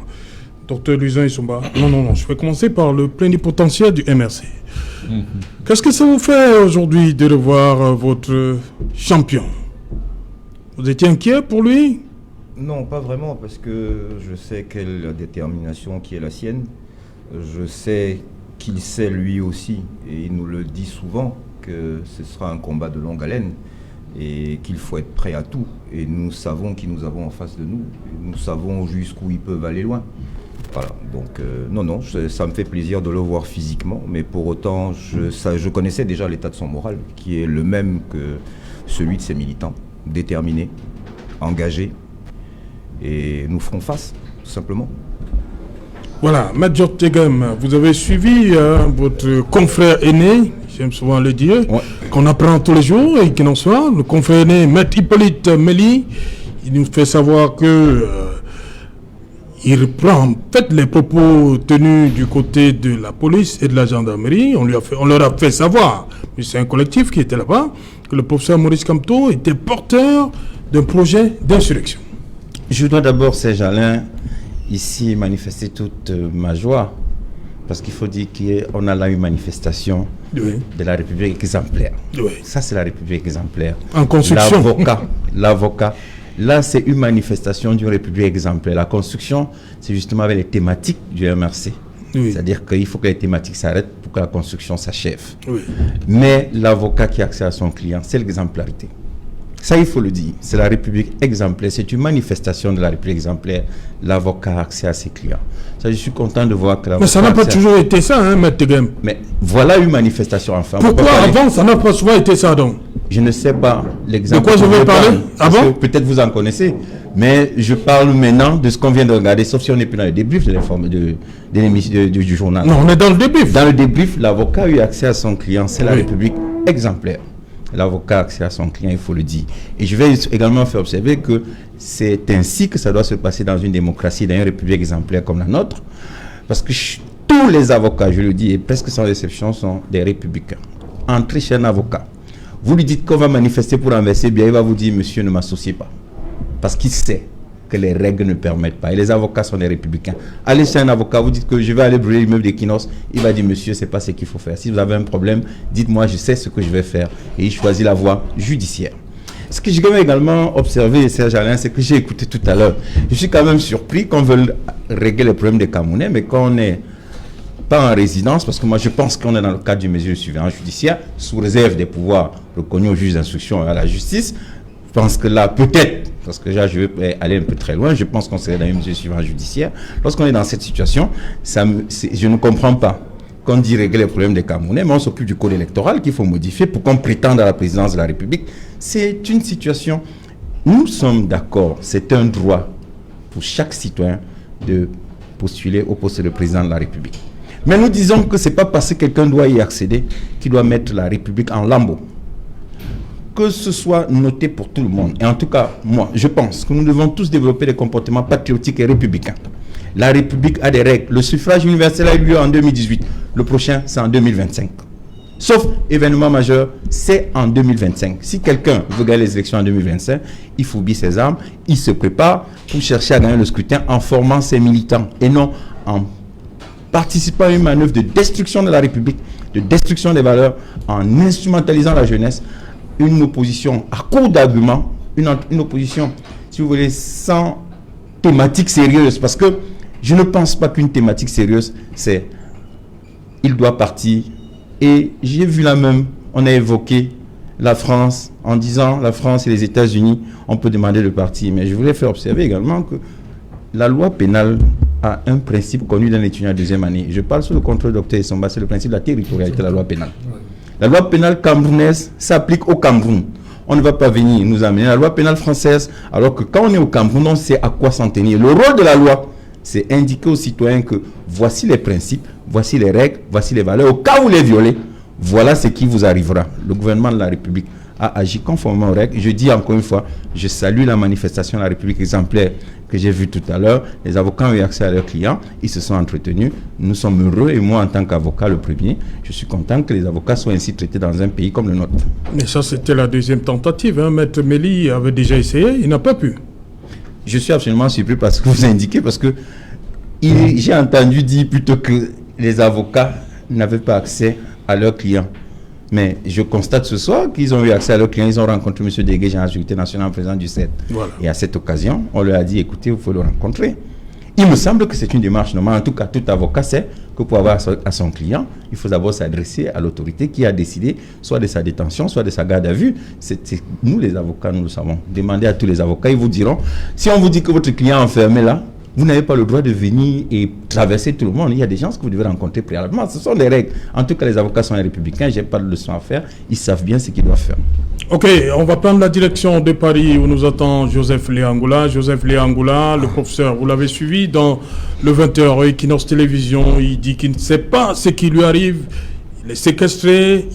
Docteur Luisin Issomba. Non, je vais commencer par le plénipotentiaire du MRC. Qu'est-ce que ça vous fait aujourd'hui de revoir votre champion? Vous étiez inquiet pour lui? Non, pas vraiment, parce que je sais quelle détermination qui est la sienne. Je sais qu'il sait lui aussi, et il nous le dit souvent, que ce sera un combat de longue haleine et qu'il faut être prêt à tout. Et nous savons qui nous avons en face de nous. Nous savons jusqu'où ils peuvent aller loin. Voilà, donc non, ça me fait plaisir de le voir physiquement, mais pour autant, je connaissais déjà l'état de son moral, qui est le même que celui de ses militants, déterminés, engagés, et nous ferons face, tout simplement. Voilà, Maître Tegem, vous avez suivi votre confrère aîné, j'aime souvent le dire, qu'on apprend tous les jours et qu'il en soit, le confrère aîné, Maître Hippolyte Méli, il nous fait savoir que il reprend en fait les propos tenus du côté de la police et de la gendarmerie. On leur a fait savoir, mais c'est un collectif qui était là-bas, que le professeur Maurice Kamto était porteur d'un projet d'insurrection. Je dois d'abord, Serge Alain, ici manifester toute ma joie, parce qu'il faut dire qu'on a là une manifestation de la République exemplaire. Ça, c'est la République exemplaire. En construction. L'avocat. Là, c'est une manifestation d'une République exemplaire. La construction, c'est justement avec les thématiques du MRC. C'est-à-dire qu'il faut que les thématiques s'arrêtent pour que la construction s'achève. Mais l'avocat qui a accès à son client, c'est l'exemplarité. Ça, il faut le dire. C'est la République exemplaire. C'est une manifestation de la République exemplaire. L'avocat a accès à ses clients. Ça, je suis content de voir que l'avocat... Mais ça n'a pas toujours été ça, hein, Maître Tegem. Mais voilà une manifestation enfin. Pourquoi avant, ça n'a pas souvent été ça, donc? Je ne sais pas l'exemple. De quoi je vais parler? Ah bon? Peut-être vous en connaissez. Mais je parle maintenant de ce qu'on vient de regarder, sauf si on n'est plus dans le débrief du journal. Non, on est dans le débrief. Dans le débrief, l'avocat a eu accès à son client. C'est la République exemplaire. L'avocat a accès à son client, il faut le dire. Et je vais également faire observer que c'est ainsi que ça doit se passer dans une démocratie, dans une république exemplaire comme la nôtre. Parce que tous les avocats, je le dis, et presque sans exception, sont des républicains. Entrez chez un avocat. Vous lui dites qu'on va manifester pour renverser, bien il va vous dire, monsieur, ne m'associez pas. Parce qu'il sait que les règles ne permettent pas. Et les avocats sont des républicains. Allez chez un avocat, vous dites que je vais aller brûler l'immeuble d'Equinos. Il va dire, monsieur, c'est pas ce qu'il faut faire. Si vous avez un problème, dites-moi, je sais ce que je vais faire. Et il choisit la voie judiciaire. Ce que j'ai également observé, Serge Alain, c'est que j'ai écouté tout à l'heure. Je suis quand même surpris qu'on veuille régler les problèmes des Camerounais, mais quand on n'est pas en résidence, parce que moi je pense qu'on est dans le cadre d'une mesure de surveillance judiciaire, sous réserve des pouvoirs reconnus au juge d'instruction et à la justice. Je pense que là, peut-être, parce que là, je vais aller un peu très loin, je pense qu'on serait dans une mesure de surveillance judiciaire. Lorsqu'on est dans cette situation, je ne comprends pas qu'on dit régler les problèmes des Camerounais, mais on s'occupe du code électoral qu'il faut modifier pour qu'on prétende à la présidence de la République. C'est une situation, nous sommes d'accord, c'est un droit pour chaque citoyen de postuler au poste de président de la République. Mais nous disons que ce n'est pas parce que quelqu'un doit y accéder qu'il doit mettre la République en lambeaux. Que ce soit noté pour tout le monde. Et en tout cas, moi, je pense que nous devons tous développer des comportements patriotiques et républicains. La République a des règles. Le suffrage universel a eu lieu en 2018. Le prochain, c'est en 2025. Sauf événement majeur, c'est en 2025. Si quelqu'un veut gagner les élections en 2025, il faut oublier ses armes, il se prépare pour chercher à gagner le scrutin en formant ses militants et non en participant à une manœuvre de destruction de la République, de destruction des valeurs, en instrumentalisant la jeunesse. Une opposition à court d'arguments, une opposition, si vous voulez, sans thématique sérieuse. Parce que je ne pense pas qu'une thématique sérieuse, c'est il doit partir. Et j'ai vu là même, on a évoqué la France, en disant la France et les États-Unis, on peut demander de partir. Mais je voulais faire observer également que la loi pénale a un principe connu dans l'étudiant de deuxième année. Je parle sous le contrôle du Dr Issomba, c'est le principe de la territorialité de la loi pénale. La loi pénale camerounaise s'applique au Cameroun. On ne va pas venir nous amener la loi pénale française, alors que quand on est au Cameroun, on sait à quoi s'en tenir. Le rôle de la loi, c'est indiquer aux citoyens que voici les principes, voici les règles, voici les valeurs. Au cas où vous les violez, voilà ce qui vous arrivera. Le gouvernement de la République a agi conformément aux règles. Je dis encore une fois, je salue la manifestation de la République exemplaire que j'ai vue tout à l'heure. Les avocats ont eu accès à leurs clients, ils se sont entretenus. Nous sommes heureux, et moi en tant qu'avocat le premier, je suis content que les avocats soient ainsi traités dans un pays comme le nôtre. Mais ça, c'était la deuxième tentative. Hein. Maître Méli avait déjà essayé, il n'a pas pu. Je suis absolument surpris parce que vous indiquez, parce que J'ai entendu dire plutôt que les avocats n'avaient pas accès à leurs clients. Mais je constate ce soir qu'ils ont eu accès à leurs clients. Ils ont rencontré M. Degué, général de la sécurité nationale, président du CED. Voilà. Et à cette occasion, on leur a dit, écoutez, vous pouvez le rencontrer. Il me semble que c'est une démarche normale. En tout cas, tout avocat sait que pour avoir à son client, il faut d'abord s'adresser à l'autorité qui a décidé soit de sa détention, soit de sa garde à vue. Nous, les avocats, nous le savons. Demandez à tous les avocats, ils vous diront, si on vous dit que votre client est enfermé là, vous n'avez pas le droit de venir et traverser tout le monde. Il y a des gens que vous devez rencontrer préalablement. Ce sont des règles. En tout cas, les avocats sont les républicains. Je n'ai pas de leçon à faire. Ils savent bien ce qu'ils doivent faire. Ok, on va prendre la direction de Paris où nous attend Joseph Léangoula. Joseph Léangoula, le professeur, vous l'avez suivi dans le 20h Equinox Télévision. Il dit qu'il ne sait pas ce qui lui arrive. Il est séquestré.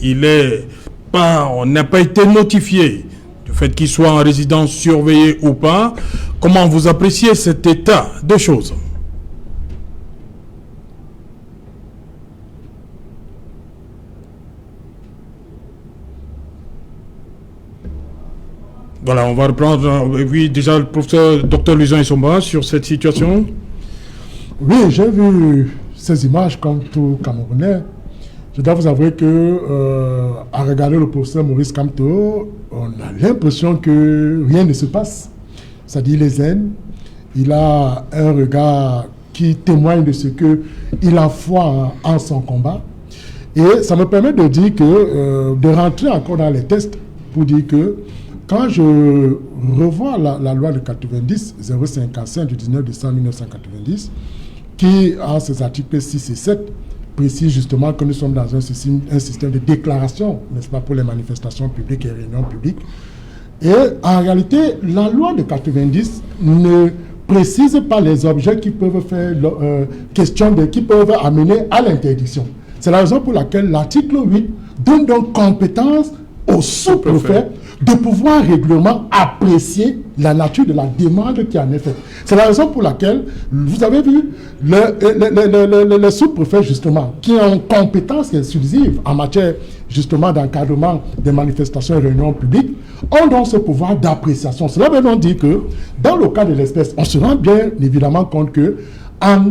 On n'a pas été notifié du fait qu'il soit en résidence surveillée ou pas. Comment vous appréciez cet état de choses? Voilà, on va reprendre. Oui, déjà le professeur Dr Luisan Issomba sur cette situation. Oui, j'ai vu ces images comme tout Camerounais. Je dois vous avouer que, à regarder le professeur Maurice Kamto, on a l'impression que rien ne se passe. C'est-à-dire, il est zen, il a un regard qui témoigne de ce qu'il a foi en son combat. Et ça me permet de dire que, de rentrer encore dans les tests pour dire que, quand je revois la loi de 90-055 du 19 décembre 1990, qui, en ses articles 6 et 7, précise justement que nous sommes dans un système de déclaration, n'est-ce pas, pour les manifestations publiques et réunions publiques. Et en réalité, la loi de 90 ne précise pas les objets qui peuvent faire qui peuvent amener à l'interdiction. C'est la raison pour laquelle l'article 8 donne donc compétence au sous-préfet de pouvoir régulièrement apprécier la nature de la demande qui en est faite. C'est la raison pour laquelle, vous avez vu, les sous-préfets, justement, qui ont compétence exclusive en matière, justement, d'encadrement des manifestations et réunions publiques, ont donc ce pouvoir d'appréciation. Cela veut donc dire que, dans le cas de l'espèce, on se rend bien évidemment compte que, en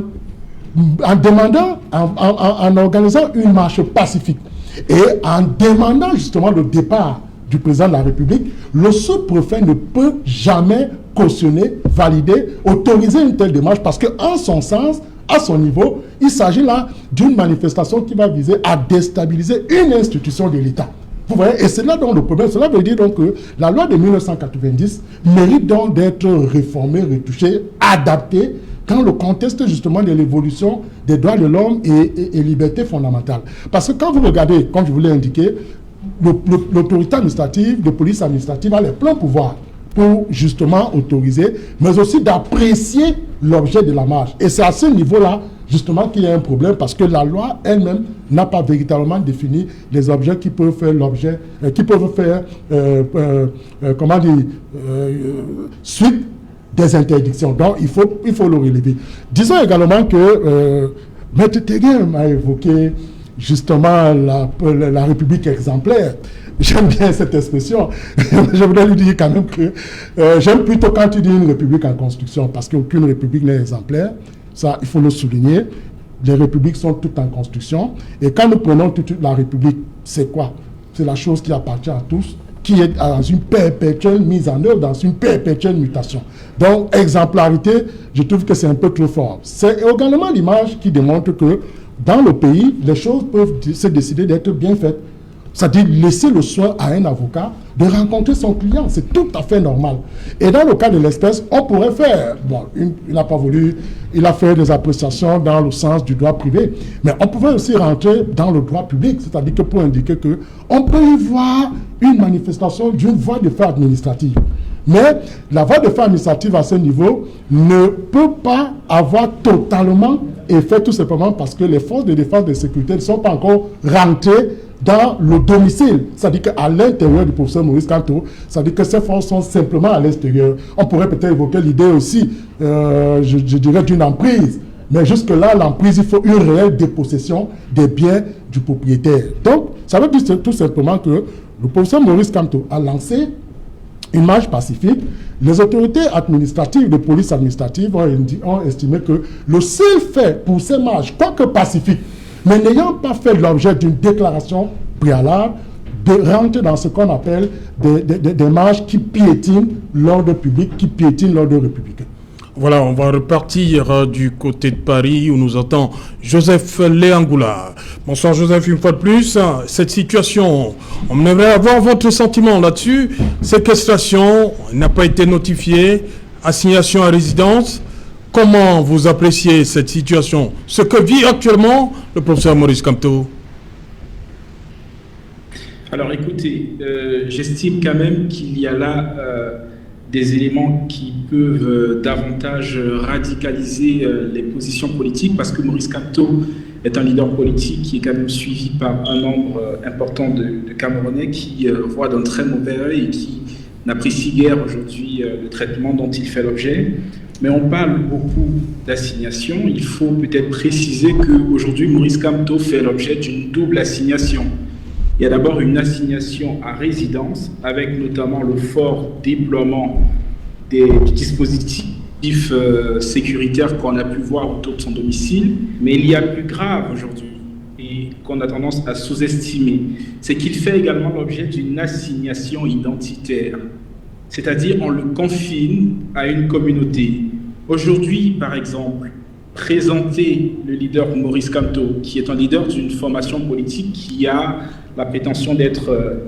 demandant, en organisant une marche pacifique, et en demandant justement le départ du président de la République, le sous-préfet ne peut jamais cautionner, valider, autoriser une telle démarche parce qu'en son sens, à son niveau, il s'agit là d'une manifestation qui va viser à déstabiliser une institution de l'État. Vous voyez, et c'est là donc le problème. Cela veut dire donc que la loi de 1990 mérite donc d'être réformée, retouchée, adaptée dans le contexte justement de l'évolution des droits de l'homme et libertés fondamentales. Parce que quand vous regardez, comme je vous l'ai indiqué, l'autorité administrative, de police administrative a les pleins pouvoirs pour justement autoriser, mais aussi d'apprécier l'objet de la marche. Et c'est à ce niveau-là, justement, qu'il y a un problème, parce que la loi elle-même n'a pas véritablement défini les objets qui peuvent faire l'objet, qui peuvent faire, comment dire, suite des interdictions. Donc, il faut le relever. Disons également que Maître Teguin m'a évoqué justement la République exemplaire. J'aime bien cette expression. Je voudrais lui dire quand même que j'aime plutôt quand tu dis une République en construction, parce qu'aucune République n'est exemplaire. Ça, il faut le souligner. Les républiques sont toutes en construction. Et quand nous prenons toute la République, c'est quoi? C'est la chose qui appartient à tous, qui est dans une perpétuelle mise en œuvre, dans une perpétuelle mutation. Donc, exemplarité, je trouve que c'est un peu trop fort. C'est également l'image qui démontre que dans le pays, les choses peuvent se décider d'être bien faites. C'est-à-dire laisser le soin à un avocat de rencontrer son client. C'est tout à fait normal. Et dans le cas de l'espèce, on pourrait faire, bon, il n'a pas voulu, il a fait des appréciations dans le sens du droit privé, mais on pouvait aussi rentrer dans le droit public, c'est-à-dire que pour indiquer qu'on peut y voir une manifestation d'une voie de fait administrative. Mais la voie de fait administrative à ce niveau ne peut pas avoir totalement effet, tout simplement parce que les forces de défense et de sécurité ne sont pas encore rentrées dans le domicile, c'est-à-dire qu'à l'intérieur du professeur Maurice Kamto, c'est-à-dire que ces forces sont simplement à l'extérieur. On pourrait peut-être évoquer l'idée aussi, je dirais, d'une emprise. Mais jusque-là, l'emprise, il faut une réelle dépossession des biens du propriétaire. Donc, ça veut dire tout simplement que le professeur Maurice Kamto a lancé une marche pacifique. Les autorités administratives, de police administrative ont estimé que le seul fait pour ces marches, quoique pacifiques, mais n'ayant pas fait l'objet d'une déclaration préalable, de rentrer dans ce qu'on appelle des marches qui piétinent l'ordre public, qui piétinent l'ordre républicain. Voilà, on va repartir du côté de Paris où nous attend Joseph Léangoula. Bonsoir Joseph, une fois de plus. Cette situation, on aimerait avoir votre sentiment là-dessus. Séquestration n'a pas été notifiée, assignation à résidence. Comment vous appréciez cette situation? Ce que vit actuellement le professeur Maurice Kamto? Alors écoutez, j'estime quand même qu'il y a là des éléments qui peuvent davantage radicaliser les positions politiques, parce que Maurice Kamto est un leader politique qui est quand même suivi par un nombre important de Camerounais qui voient d'un très mauvais œil et qui n'apprécient guère aujourd'hui le traitement dont il fait l'objet. Mais on parle beaucoup d'assignation. Il faut peut-être préciser qu'aujourd'hui, Maurice Kamto fait l'objet d'une double assignation. Il y a d'abord une assignation à résidence, avec notamment le fort déploiement des dispositifs sécuritaires qu'on a pu voir autour de son domicile. Mais il y a plus grave aujourd'hui, et qu'on a tendance à sous-estimer, c'est qu'il fait également l'objet d'une assignation identitaire. C'est-à-dire on le confine à une communauté. Aujourd'hui, par exemple, présenter le leader Maurice Kamto, qui est un leader d'une formation politique qui a la prétention d'être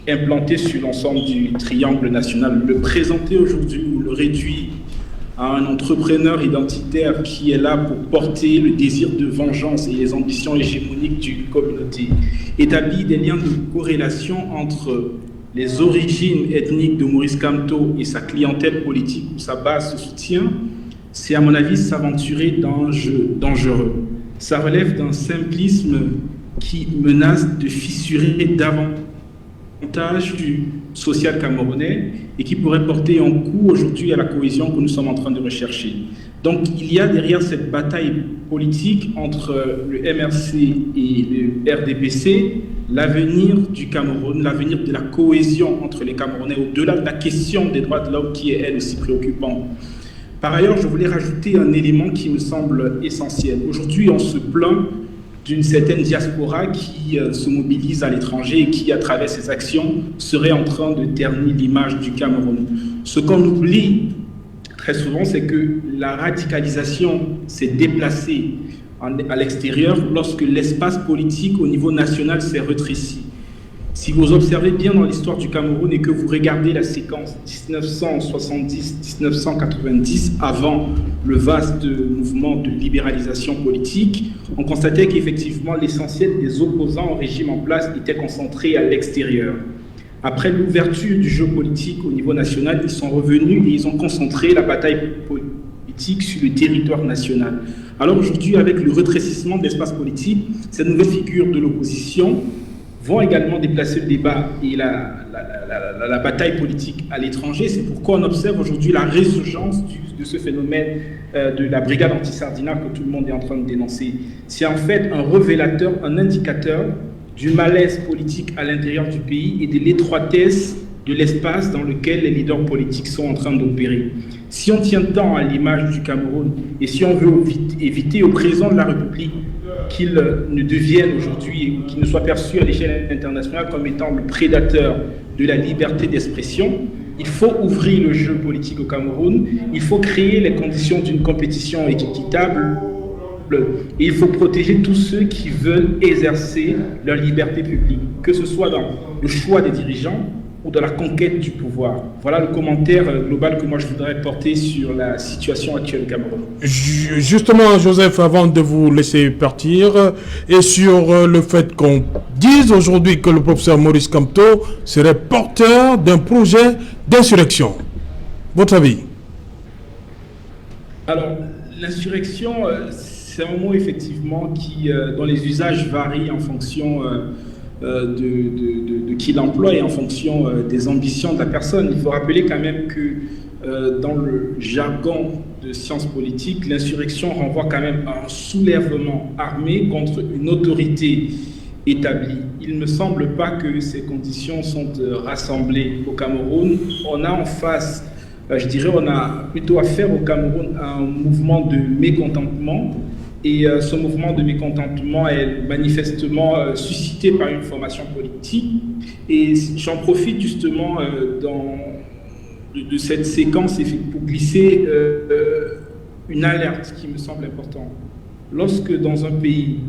implanté sur l'ensemble du triangle national, le présenter aujourd'hui ou le réduire à un entrepreneur identitaire qui est là pour porter le désir de vengeance et les ambitions hégémoniques d'une communauté, établit des liens de corrélation entre les origines ethniques de Maurice Kamto et sa clientèle politique ou sa base de soutien, c'est à mon avis s'aventurer dans un jeu dangereux. Ça relève d'un simplisme qui menace de fissurer davantage du social camerounais et qui pourrait porter un coup aujourd'hui à la cohésion que nous sommes en train de rechercher. Donc il y a derrière cette bataille politique entre le MRC et le RDPC l'avenir du Cameroun, l'avenir de la cohésion entre les Camerounais, au-delà de la question des droits de l'homme qui est elle aussi préoccupante. Par ailleurs, je voulais rajouter un élément qui me semble essentiel. Aujourd'hui, on se plaint d'une certaine diaspora qui se mobilise à l'étranger et qui, à travers ses actions, serait en train de ternir l'image du Cameroun. Ce qu'on oublie très souvent, c'est que la radicalisation s'est déplacée à l'extérieur lorsque l'espace politique au niveau national s'est rétréci. Si vous observez bien dans l'histoire du Cameroun et que vous regardez la séquence 1970-1990, avant le vaste mouvement de libéralisation politique, on constatait qu'effectivement l'essentiel des opposants au régime en place était concentré à l'extérieur. Après l'ouverture du jeu politique au niveau national, ils sont revenus et ils ont concentré la bataille politique sur le territoire national. Alors aujourd'hui, avec le rétrécissement de l'espace politique, ces nouvelles figures de l'opposition vont également déplacer le débat et la bataille politique à l'étranger. C'est pourquoi on observe aujourd'hui la résurgence de ce phénomène de la brigade anti-Sardina que tout le monde est en train de dénoncer. C'est en fait un révélateur, un indicateur du malaise politique à l'intérieur du pays et de l'étroitesse de l'espace dans lequel les leaders politiques sont en train d'opérer. Si on tient tant à l'image du Cameroun et si on veut éviter au président de la République qu'il ne devienne aujourd'hui, qu'il ne soit perçu à l'échelle internationale comme étant le prédateur de la liberté d'expression, il faut ouvrir le jeu politique au Cameroun, il faut créer les conditions d'une compétition équitable et il faut protéger tous ceux qui veulent exercer leur liberté publique, que ce soit dans le choix des dirigeants ou dans la conquête du pouvoir. Voilà le commentaire global que moi je voudrais porter sur la situation actuelle au Cameroun. Justement, Joseph, avant de vous laisser partir, et sur le fait qu'on dise aujourd'hui que le professeur Maurice Kamto serait porteur d'un projet d'insurrection. Votre avis? Alors, l'insurrection, c'est un mot effectivement dont les usages varient en fonction de qui l'emploie et en fonction des ambitions de la personne. Il faut rappeler quand même que dans le jargon de sciences politiques, l'insurrection renvoie quand même à un soulèvement armé contre une autorité établi. Il ne me semble pas que ces conditions sont rassemblées au Cameroun. On a en face, je dirais, on a plutôt affaire au Cameroun à un mouvement de mécontentement. Et ce mouvement de mécontentement est manifestement suscité par une formation politique. Et j'en profite justement de cette séquence pour glisser une alerte qui me semble importante. Lorsque dans un pays,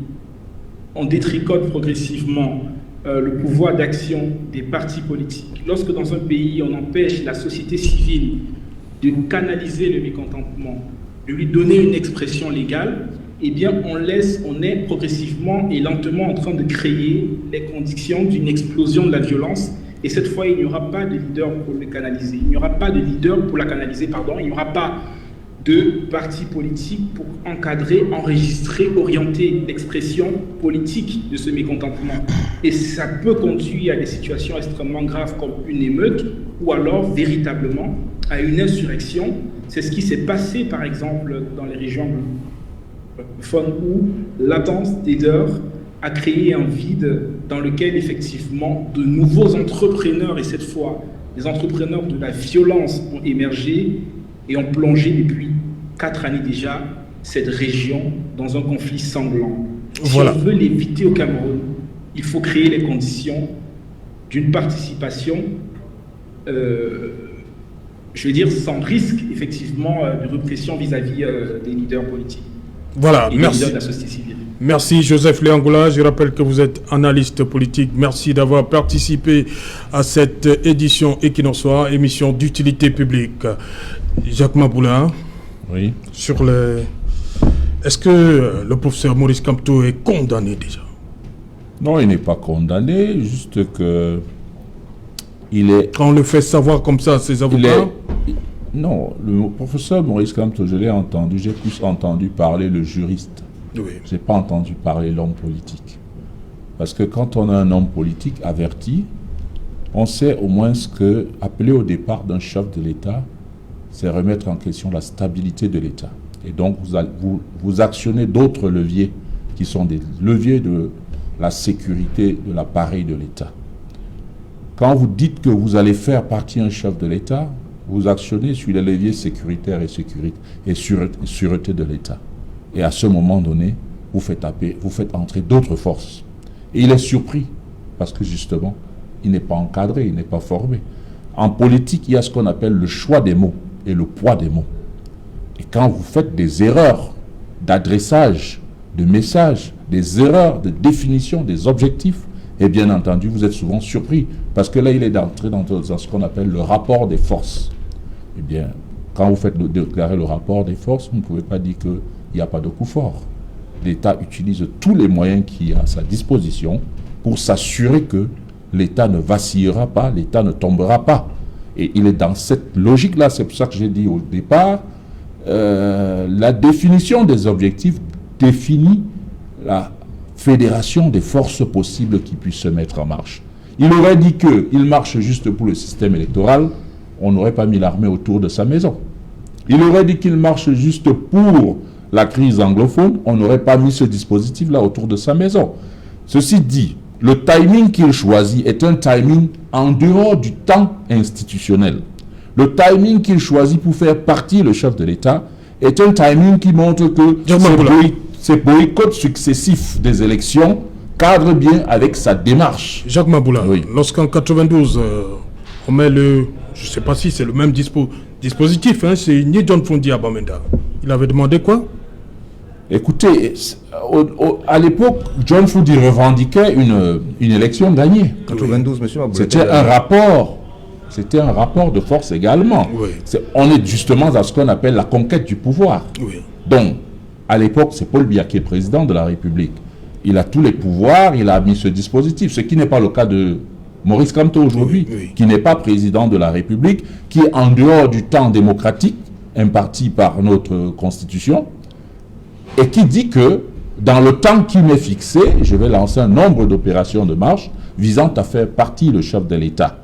on détricote progressivement le pouvoir d'action des partis politiques, lorsque dans un pays, on empêche la société civile de canaliser le mécontentement, de lui donner une expression légale, eh bien, on est progressivement et lentement en train de créer les conditions d'une explosion de la violence. Et cette fois, il n'y aura pas de leader pour le canaliser. Il n'y aura pas de leader pour la canaliser, pardon. Il n'y aura pas de parti politique pour encadrer, enregistrer, orienter l'expression politique de ce mécontentement. Et ça peut conduire à des situations extrêmement graves comme une émeute ou alors véritablement à une insurrection. C'est ce qui s'est passé, par exemple, dans les régions où l'absence des leaders a créé un vide dans lequel effectivement de nouveaux entrepreneurs, et cette fois des entrepreneurs de la violence, ont émergé et ont plongé depuis 4 années déjà cette région dans un conflit sanglant. Voilà. Si on veut l'éviter au Cameroun, il faut créer les conditions d'une participation je veux dire sans risque effectivement de répression vis-à-vis des leaders politiques. Voilà, merci. De la société civile. Merci Joseph Léangoula, je rappelle que vous êtes analyste politique. Merci d'avoir participé à cette édition Equinoxois, émission d'utilité publique. Jacques Maboula, oui. Est-ce que le professeur Maurice Kamto est condamné déjà? Non, il n'est pas condamné, juste que il est... Quand on le fait savoir comme ça à ses avocats? Non, le professeur Maurice Kamto, je l'ai entendu, j'ai plus entendu parler le juriste. Oui. Je n'ai pas entendu parler l'homme politique. Parce que quand on a un homme politique averti, on sait au moins ce que appeler au départ d'un chef de l'État, c'est remettre en question la stabilité de l'État. Et donc vous actionnez d'autres leviers qui sont des leviers de la sécurité de l'appareil de l'État. Quand vous dites que vous allez faire partie un chef de l'État, vous actionnez sur les leviers sécuritaires et sûreté de l'État. Et à ce moment donné, vous faites entrer d'autres forces. Et il est surpris, parce que justement, il n'est pas encadré, il n'est pas formé. En politique, il y a ce qu'on appelle le choix des mots et le poids des mots. Et quand vous faites des erreurs d'adressage, de message, des erreurs de définition des objectifs, et bien entendu, vous êtes souvent surpris, parce que là, il est entré dans ce qu'on appelle le rapport des forces. Eh bien, quand vous faites déclarer le rapport des forces, vous ne pouvez pas dire qu'il n'y a pas de coup fort. L'État utilise tous les moyens qu'il a à sa disposition pour s'assurer que l'État ne vacillera pas, l'État ne tombera pas. Et il est dans cette logique-là, c'est pour ça que j'ai dit au départ, la définition des objectifs définit la fédération des forces possibles qui puissent se mettre en marche. Il aurait dit qu'il marche juste pour le système électoral, on n'aurait pas mis l'armée autour de sa maison. Il aurait dit qu'il marche juste pour la crise anglophone, on n'aurait pas mis ce dispositif-là autour de sa maison. Ceci dit, le timing qu'il choisit est un timing en dehors du temps institutionnel. Le timing qu'il choisit pour faire partie le chef de l'État est un timing qui montre que ces boycotts successifs des élections cadrent bien avec sa démarche. Jacques Maboula, oui. Lorsqu'en 92, on met je ne sais pas si c'est le même dispositif, hein, c'est Ni John Fundi Abamenda. Il avait demandé quoi? Écoutez, à l'époque, John Fundi revendiquait une élection gagnée. 92, monsieur Maboula. C'était un rapport de force également. Oui. On est justement dans ce qu'on appelle la conquête du pouvoir. Oui. Donc, à l'époque, c'est Paul Biya qui est président de la République. Il a tous les pouvoirs, il a mis ce dispositif, ce qui n'est pas le cas de Maurice Kamto aujourd'hui, qui n'est pas président de la République, qui est en dehors du temps démocratique imparti par notre Constitution, et qui dit que dans le temps qui m'est fixé, je vais lancer un nombre d'opérations de marche visant à faire partie le chef de l'État.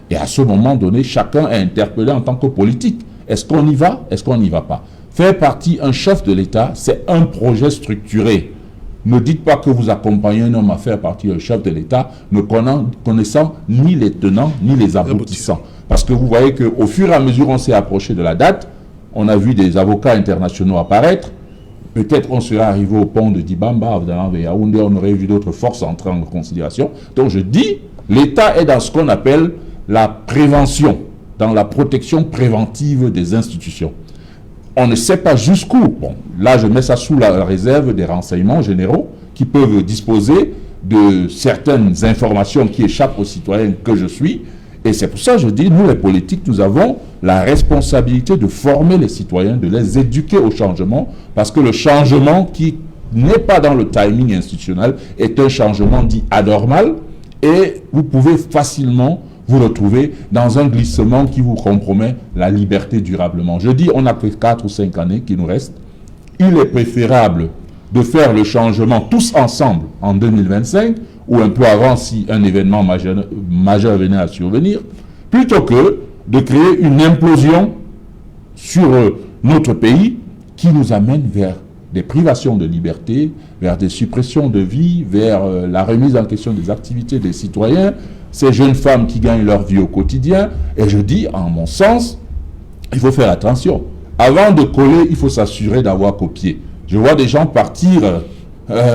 Et à ce moment donné, chacun est interpellé en tant que politique. Est-ce qu'on y va? Est-ce qu'on n'y va pas? Faire partie un chef de l'État, c'est un projet structuré. Ne dites pas que vous accompagnez un homme à faire partie du chef de l'État, ne connaissant ni les tenants ni les aboutissants. Parce que vous voyez qu'au fur et à mesure on s'est approché de la date, on a vu des avocats internationaux apparaître. Peut-être on serait arrivé au pont de Dibamba, vers Yaoundé, on aurait vu d'autres forces entrer en considération. Donc je dis, l'État est dans ce qu'on appelle la prévention, dans la protection préventive des institutions. On ne sait pas jusqu'où. Bon, là, je mets ça sous la réserve des renseignements généraux qui peuvent disposer de certaines informations qui échappent aux citoyens que je suis. Et c'est pour ça que je dis, nous les politiques, nous avons la responsabilité de former les citoyens, de les éduquer au changement, parce que le changement qui n'est pas dans le timing institutionnel est un changement dit anormal, et vous pouvez facilement vous retrouver dans un glissement qui vous compromet la liberté durablement. Je dis, on n'a que 4 ou 5 années qui nous restent. Il est préférable de faire le changement tous ensemble en 2025, ou un peu avant si un événement majeur venait à survenir, plutôt que de créer une implosion sur notre pays qui nous amène vers des privations de liberté, vers des suppressions de vie, vers la remise en question des activités des citoyens, ces jeunes femmes qui gagnent leur vie au quotidien. Et je dis, en mon sens, il faut faire attention. Avant de coller, il faut s'assurer d'avoir copié. Je vois des gens partir,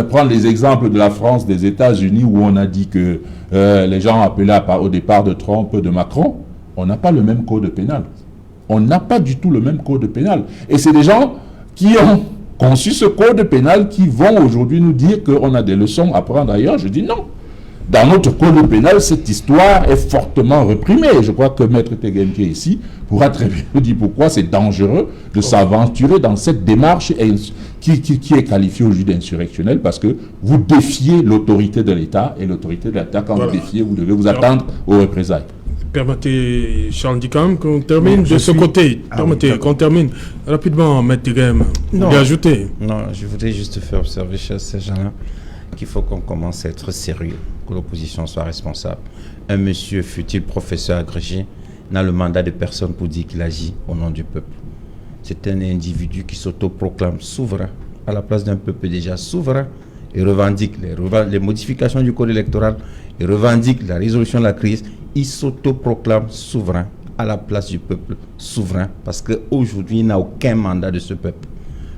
prendre les exemples de la France, des États-Unis, où on a dit que les gens appelaient au départ de Trump, de Macron. On n'a pas le même code pénal. On n'a pas du tout le même code pénal. Et c'est des gens qui ont conçu ce code pénal qui vont aujourd'hui nous dire qu'on a des leçons à prendre ailleurs. Je dis non. Dans notre code pénal, cette histoire est fortement réprimée. Et je crois que Maître Tegem qui est ici pourra très bien nous dire pourquoi c'est dangereux de s'aventurer dans cette démarche qui est qualifiée aujourd'hui d'insurrectionnelle, parce que vous défiez l'autorité de l'État, et l'autorité de l'État, quand vous défiez, vous devez vous attendre aux représailles. Permettez, Charles Dicam, qu'on termine de ce côté. Permettez qu'on termine rapidement, Maître Tegem. Vous voulez ajouter? Non, je voudrais juste faire observer chez ces gens-là qu'il faut qu'on commence à être sérieux, que l'opposition soit responsable. Un monsieur, fut-il professeur agrégé, n'a le mandat de personne pour dire qu'il agit au nom du peuple. C'est un individu qui s'autoproclame souverain, à la place d'un peuple déjà souverain, et revendique les modifications du code électoral, et revendique la résolution de la crise. Il s'autoproclame souverain, à la place du peuple souverain, parce qu'aujourd'hui, il n'a aucun mandat de ce peuple.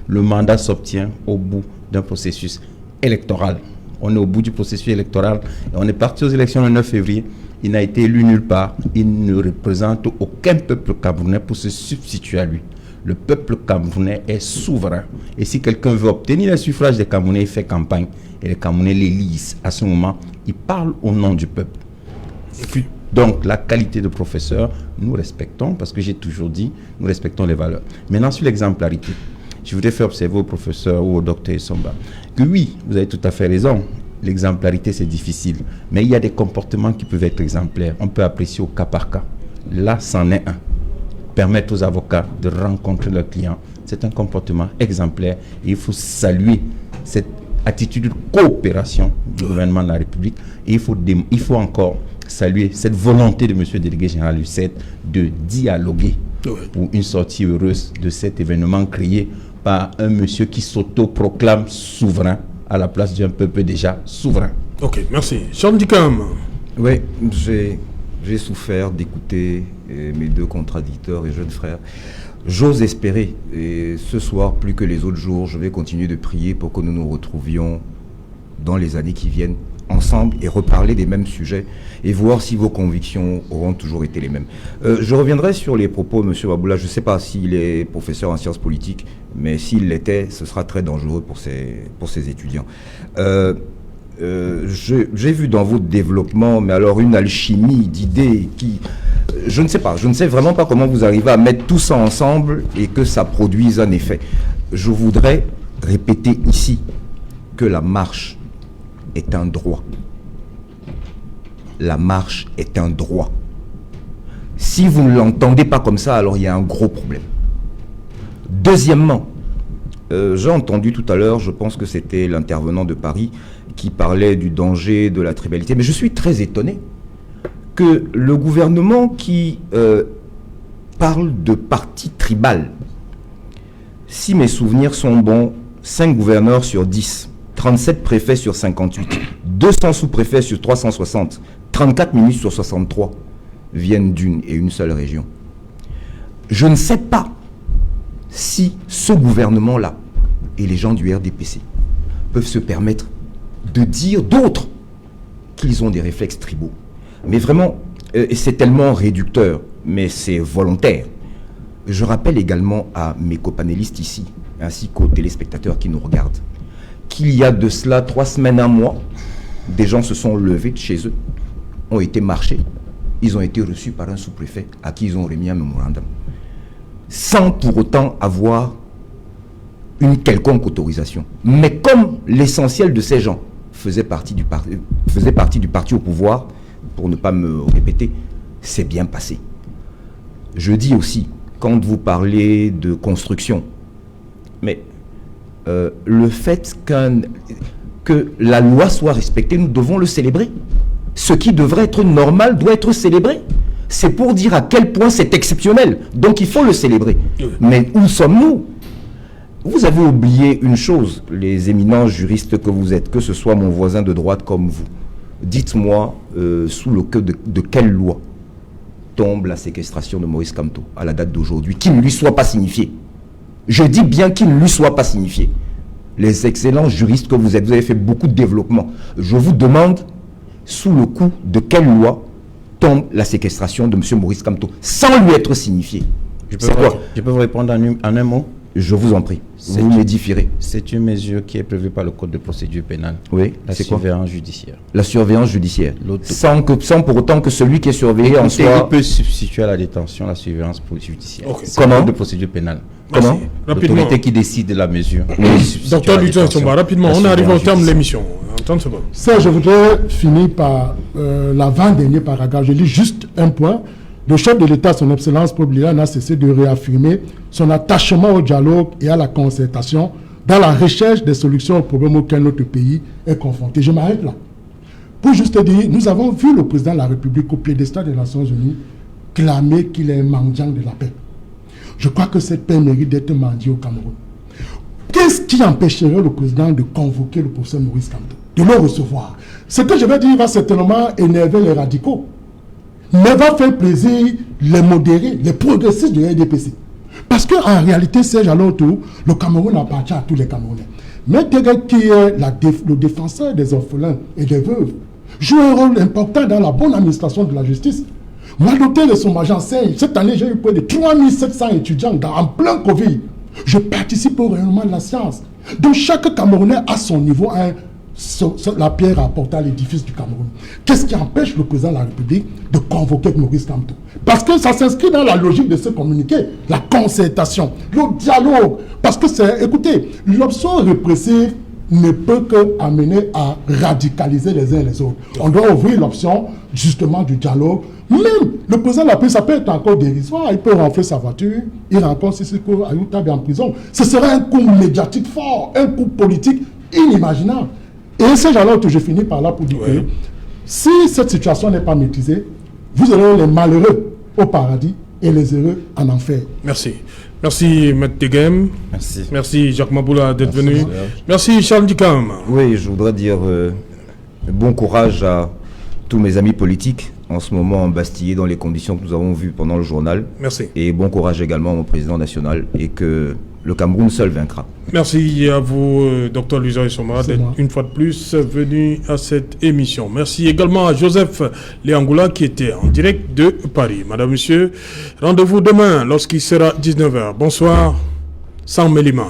Le mandat s'obtient au bout d'un processus électoral. On est au bout du processus électoral et on est parti aux élections le 9 février. Il n'a été élu nulle part. Il ne représente aucun peuple camerounais pour se substituer à lui. Le peuple camerounais est souverain. Et si quelqu'un veut obtenir le suffrage des Camerounais, il fait campagne et les Camerounais l'élisent. À ce moment, il parle au nom du peuple. Donc, la qualité de professeur, nous respectons, parce que j'ai toujours dit, nous respectons les valeurs. Maintenant, sur l'exemplarité, je voudrais faire observer au professeur ou au docteur Essomba que oui, vous avez tout à fait raison, l'exemplarité c'est difficile, mais il y a des comportements qui peuvent être exemplaires. On peut apprécier au cas par cas. Là, c'en est un. Permettre aux avocats de rencontrer leurs clients, c'est un comportement exemplaire et il faut saluer cette attitude de coopération du gouvernement de la République. Et il faut encore saluer cette volonté de M. le délégué général Lucet de dialoguer pour une sortie heureuse de cet événement créé par un monsieur qui s'autoproclame souverain à la place d'un peuple déjà souverain. Ok, merci. Charles Dicam. Oui, j'ai souffert d'écouter mes deux contradicteurs et jeunes frères. J'ose espérer, et ce soir plus que les autres jours, je vais continuer de prier pour que nous nous retrouvions dans les années qui viennent ensemble et reparler des mêmes sujets et voir si vos convictions auront toujours été les mêmes. Je reviendrai sur les propos de M. Baboula. Je ne sais pas s'il est professeur en sciences politiques, mais s'il l'était, ce sera très dangereux pour ses étudiants. J'ai vu dans votre développement, mais alors une alchimie d'idées qui... Je ne sais pas, je ne sais vraiment pas comment vous arrivez à mettre tout ça ensemble et que ça produise un effet. Je voudrais répéter ici que la marche est un droit. La marche est un droit. Si vous ne l'entendez pas comme ça, alors il y a un gros problème. Deuxièmement, j'ai entendu tout à l'heure, je pense que c'était l'intervenant de Paris qui parlait du danger de la tribalité, mais je suis très étonné que le gouvernement qui parle de parti tribal, si mes souvenirs sont bons, 5 gouverneurs sur 10 37 préfets sur 58, 200 sous-préfets sur 360, 34 ministres sur 63 viennent d'une et une seule région. Je ne sais pas si ce gouvernement-là et les gens du RDPC peuvent se permettre de dire d'autres qu'ils ont des réflexes tribaux. Mais vraiment, c'est tellement réducteur, mais c'est volontaire. Je rappelle également à mes copanélistes ici, ainsi qu'aux téléspectateurs qui nous regardent, qu'il y a de cela 3 semaines, 1 mois, des gens se sont levés de chez eux, ont été marchés, ils ont été reçus par un sous-préfet à qui ils ont remis un mémorandum, sans pour autant avoir une quelconque autorisation. Mais comme l'essentiel de ces gens faisait partie du parti au pouvoir, pour ne pas me répéter, c'est bien passé. Je dis aussi, quand vous parlez de construction, mais le fait que la loi soit respectée, nous devons le célébrer. Ce qui devrait être normal doit être célébré. C'est pour dire à quel point c'est exceptionnel. Donc il faut le célébrer. Mais où sommes-nous? Vous avez oublié une chose, les éminents juristes que vous êtes, que ce soit mon voisin de droite comme vous. Dites-moi, sous le coup de quelle loi tombe la séquestration de Maurice Kamto à la date d'aujourd'hui, qui ne lui soit pas signifié. Je dis bien qu'il ne lui soit pas signifié. Les excellents juristes que vous êtes, vous avez fait beaucoup de développement. Je vous demande, sous le coup de quelle loi tombe la séquestration de M. Maurice Kamto, sans lui être signifié. Je peux vous répondre en un mot? Je vous en prie, vous m'édifierez. C'est une mesure qui est prévue par le Code de procédure pénale. Oui, la surveillance judiciaire. La surveillance judiciaire. Sans pour autant que celui qui est surveillé en soit... Il peut substituer à la détention la surveillance judiciaire. Okay. Comment? Le Code de procédure pénale. Comment? L'autorité qui décide de la mesure. Docteur Lucien Somba, rapidement, on arrive au terme de l'émission. Ça, je voudrais finir par l'avant-dernier paragraphe. Je lis juste un point. Le chef de l'État, son Excellence Poblila, n'a cessé de réaffirmer son attachement au dialogue et à la concertation dans la recherche des solutions aux problèmes auxquels notre pays est confronté. Je m'arrête là. Pour juste dire, nous avons vu le président de la République au piédestal des Nations Unies clamer qu'il est un mendiant de la paix. Je crois que cette paix mérite d'être mendiée au Cameroun. Qu'est-ce qui empêcherait le président de convoquer le professeur Maurice Kamto, de le recevoir? Ce que je vais dire va certainement énerver les radicaux, mais va faire plaisir les modérés, les progressistes de RDPC. Parce qu'en réalité, Serge Alonto, le Cameroun appartient à tous les Camerounais. Mais Teguet, qui est le défenseur des orphelins et des veuves, joue un rôle important dans la bonne administration de la justice. Moi, docteur de Sombajan enseigne. Cette année, j'ai eu près de 3700 étudiants en plein Covid. Je participe au rayonnement de la science. Donc, chaque Camerounais à son niveau a la pierre à apporter à l'édifice du Cameroun. Qu'est-ce qui empêche le président de la République de convoquer Maurice Kamto? Parce que ça s'inscrit dans la logique de ce communiqué, la concertation, le dialogue. Parce que c'est, écoutez, l'option répressive ne peut qu'amener à radicaliser les uns et les autres. On doit ouvrir l'option justement du dialogue. Même le président de la République, ça peut être encore dérisoire. Il peut rentrer sa voiture, il rencontre Sissoko Ayoutab en prison. Ce serait un coup médiatique fort, un coup politique inimaginable. Et ces gens-là, je finis par là pour dire que si cette situation n'est pas maîtrisée, vous aurez les malheureux au paradis et les heureux en enfer. Merci. Merci, Maître Tegem. Merci. Merci, Jacques Maboula, d'être venu. Merci, Charles Dikam. Oui, je voudrais dire bon courage à tous mes amis politiques en ce moment embastillés dans les conditions que nous avons vues pendant le journal. Merci. Et bon courage également au président national et que le Cameroun seul vaincra. Merci à vous, Dr Lucien Somba, d'être une fois de plus venu à cette émission. Merci également à Joseph Léangoula qui était en direct de Paris. Madame, Monsieur, rendez-vous demain lorsqu'il sera 19h. Bonsoir, sans Mélima.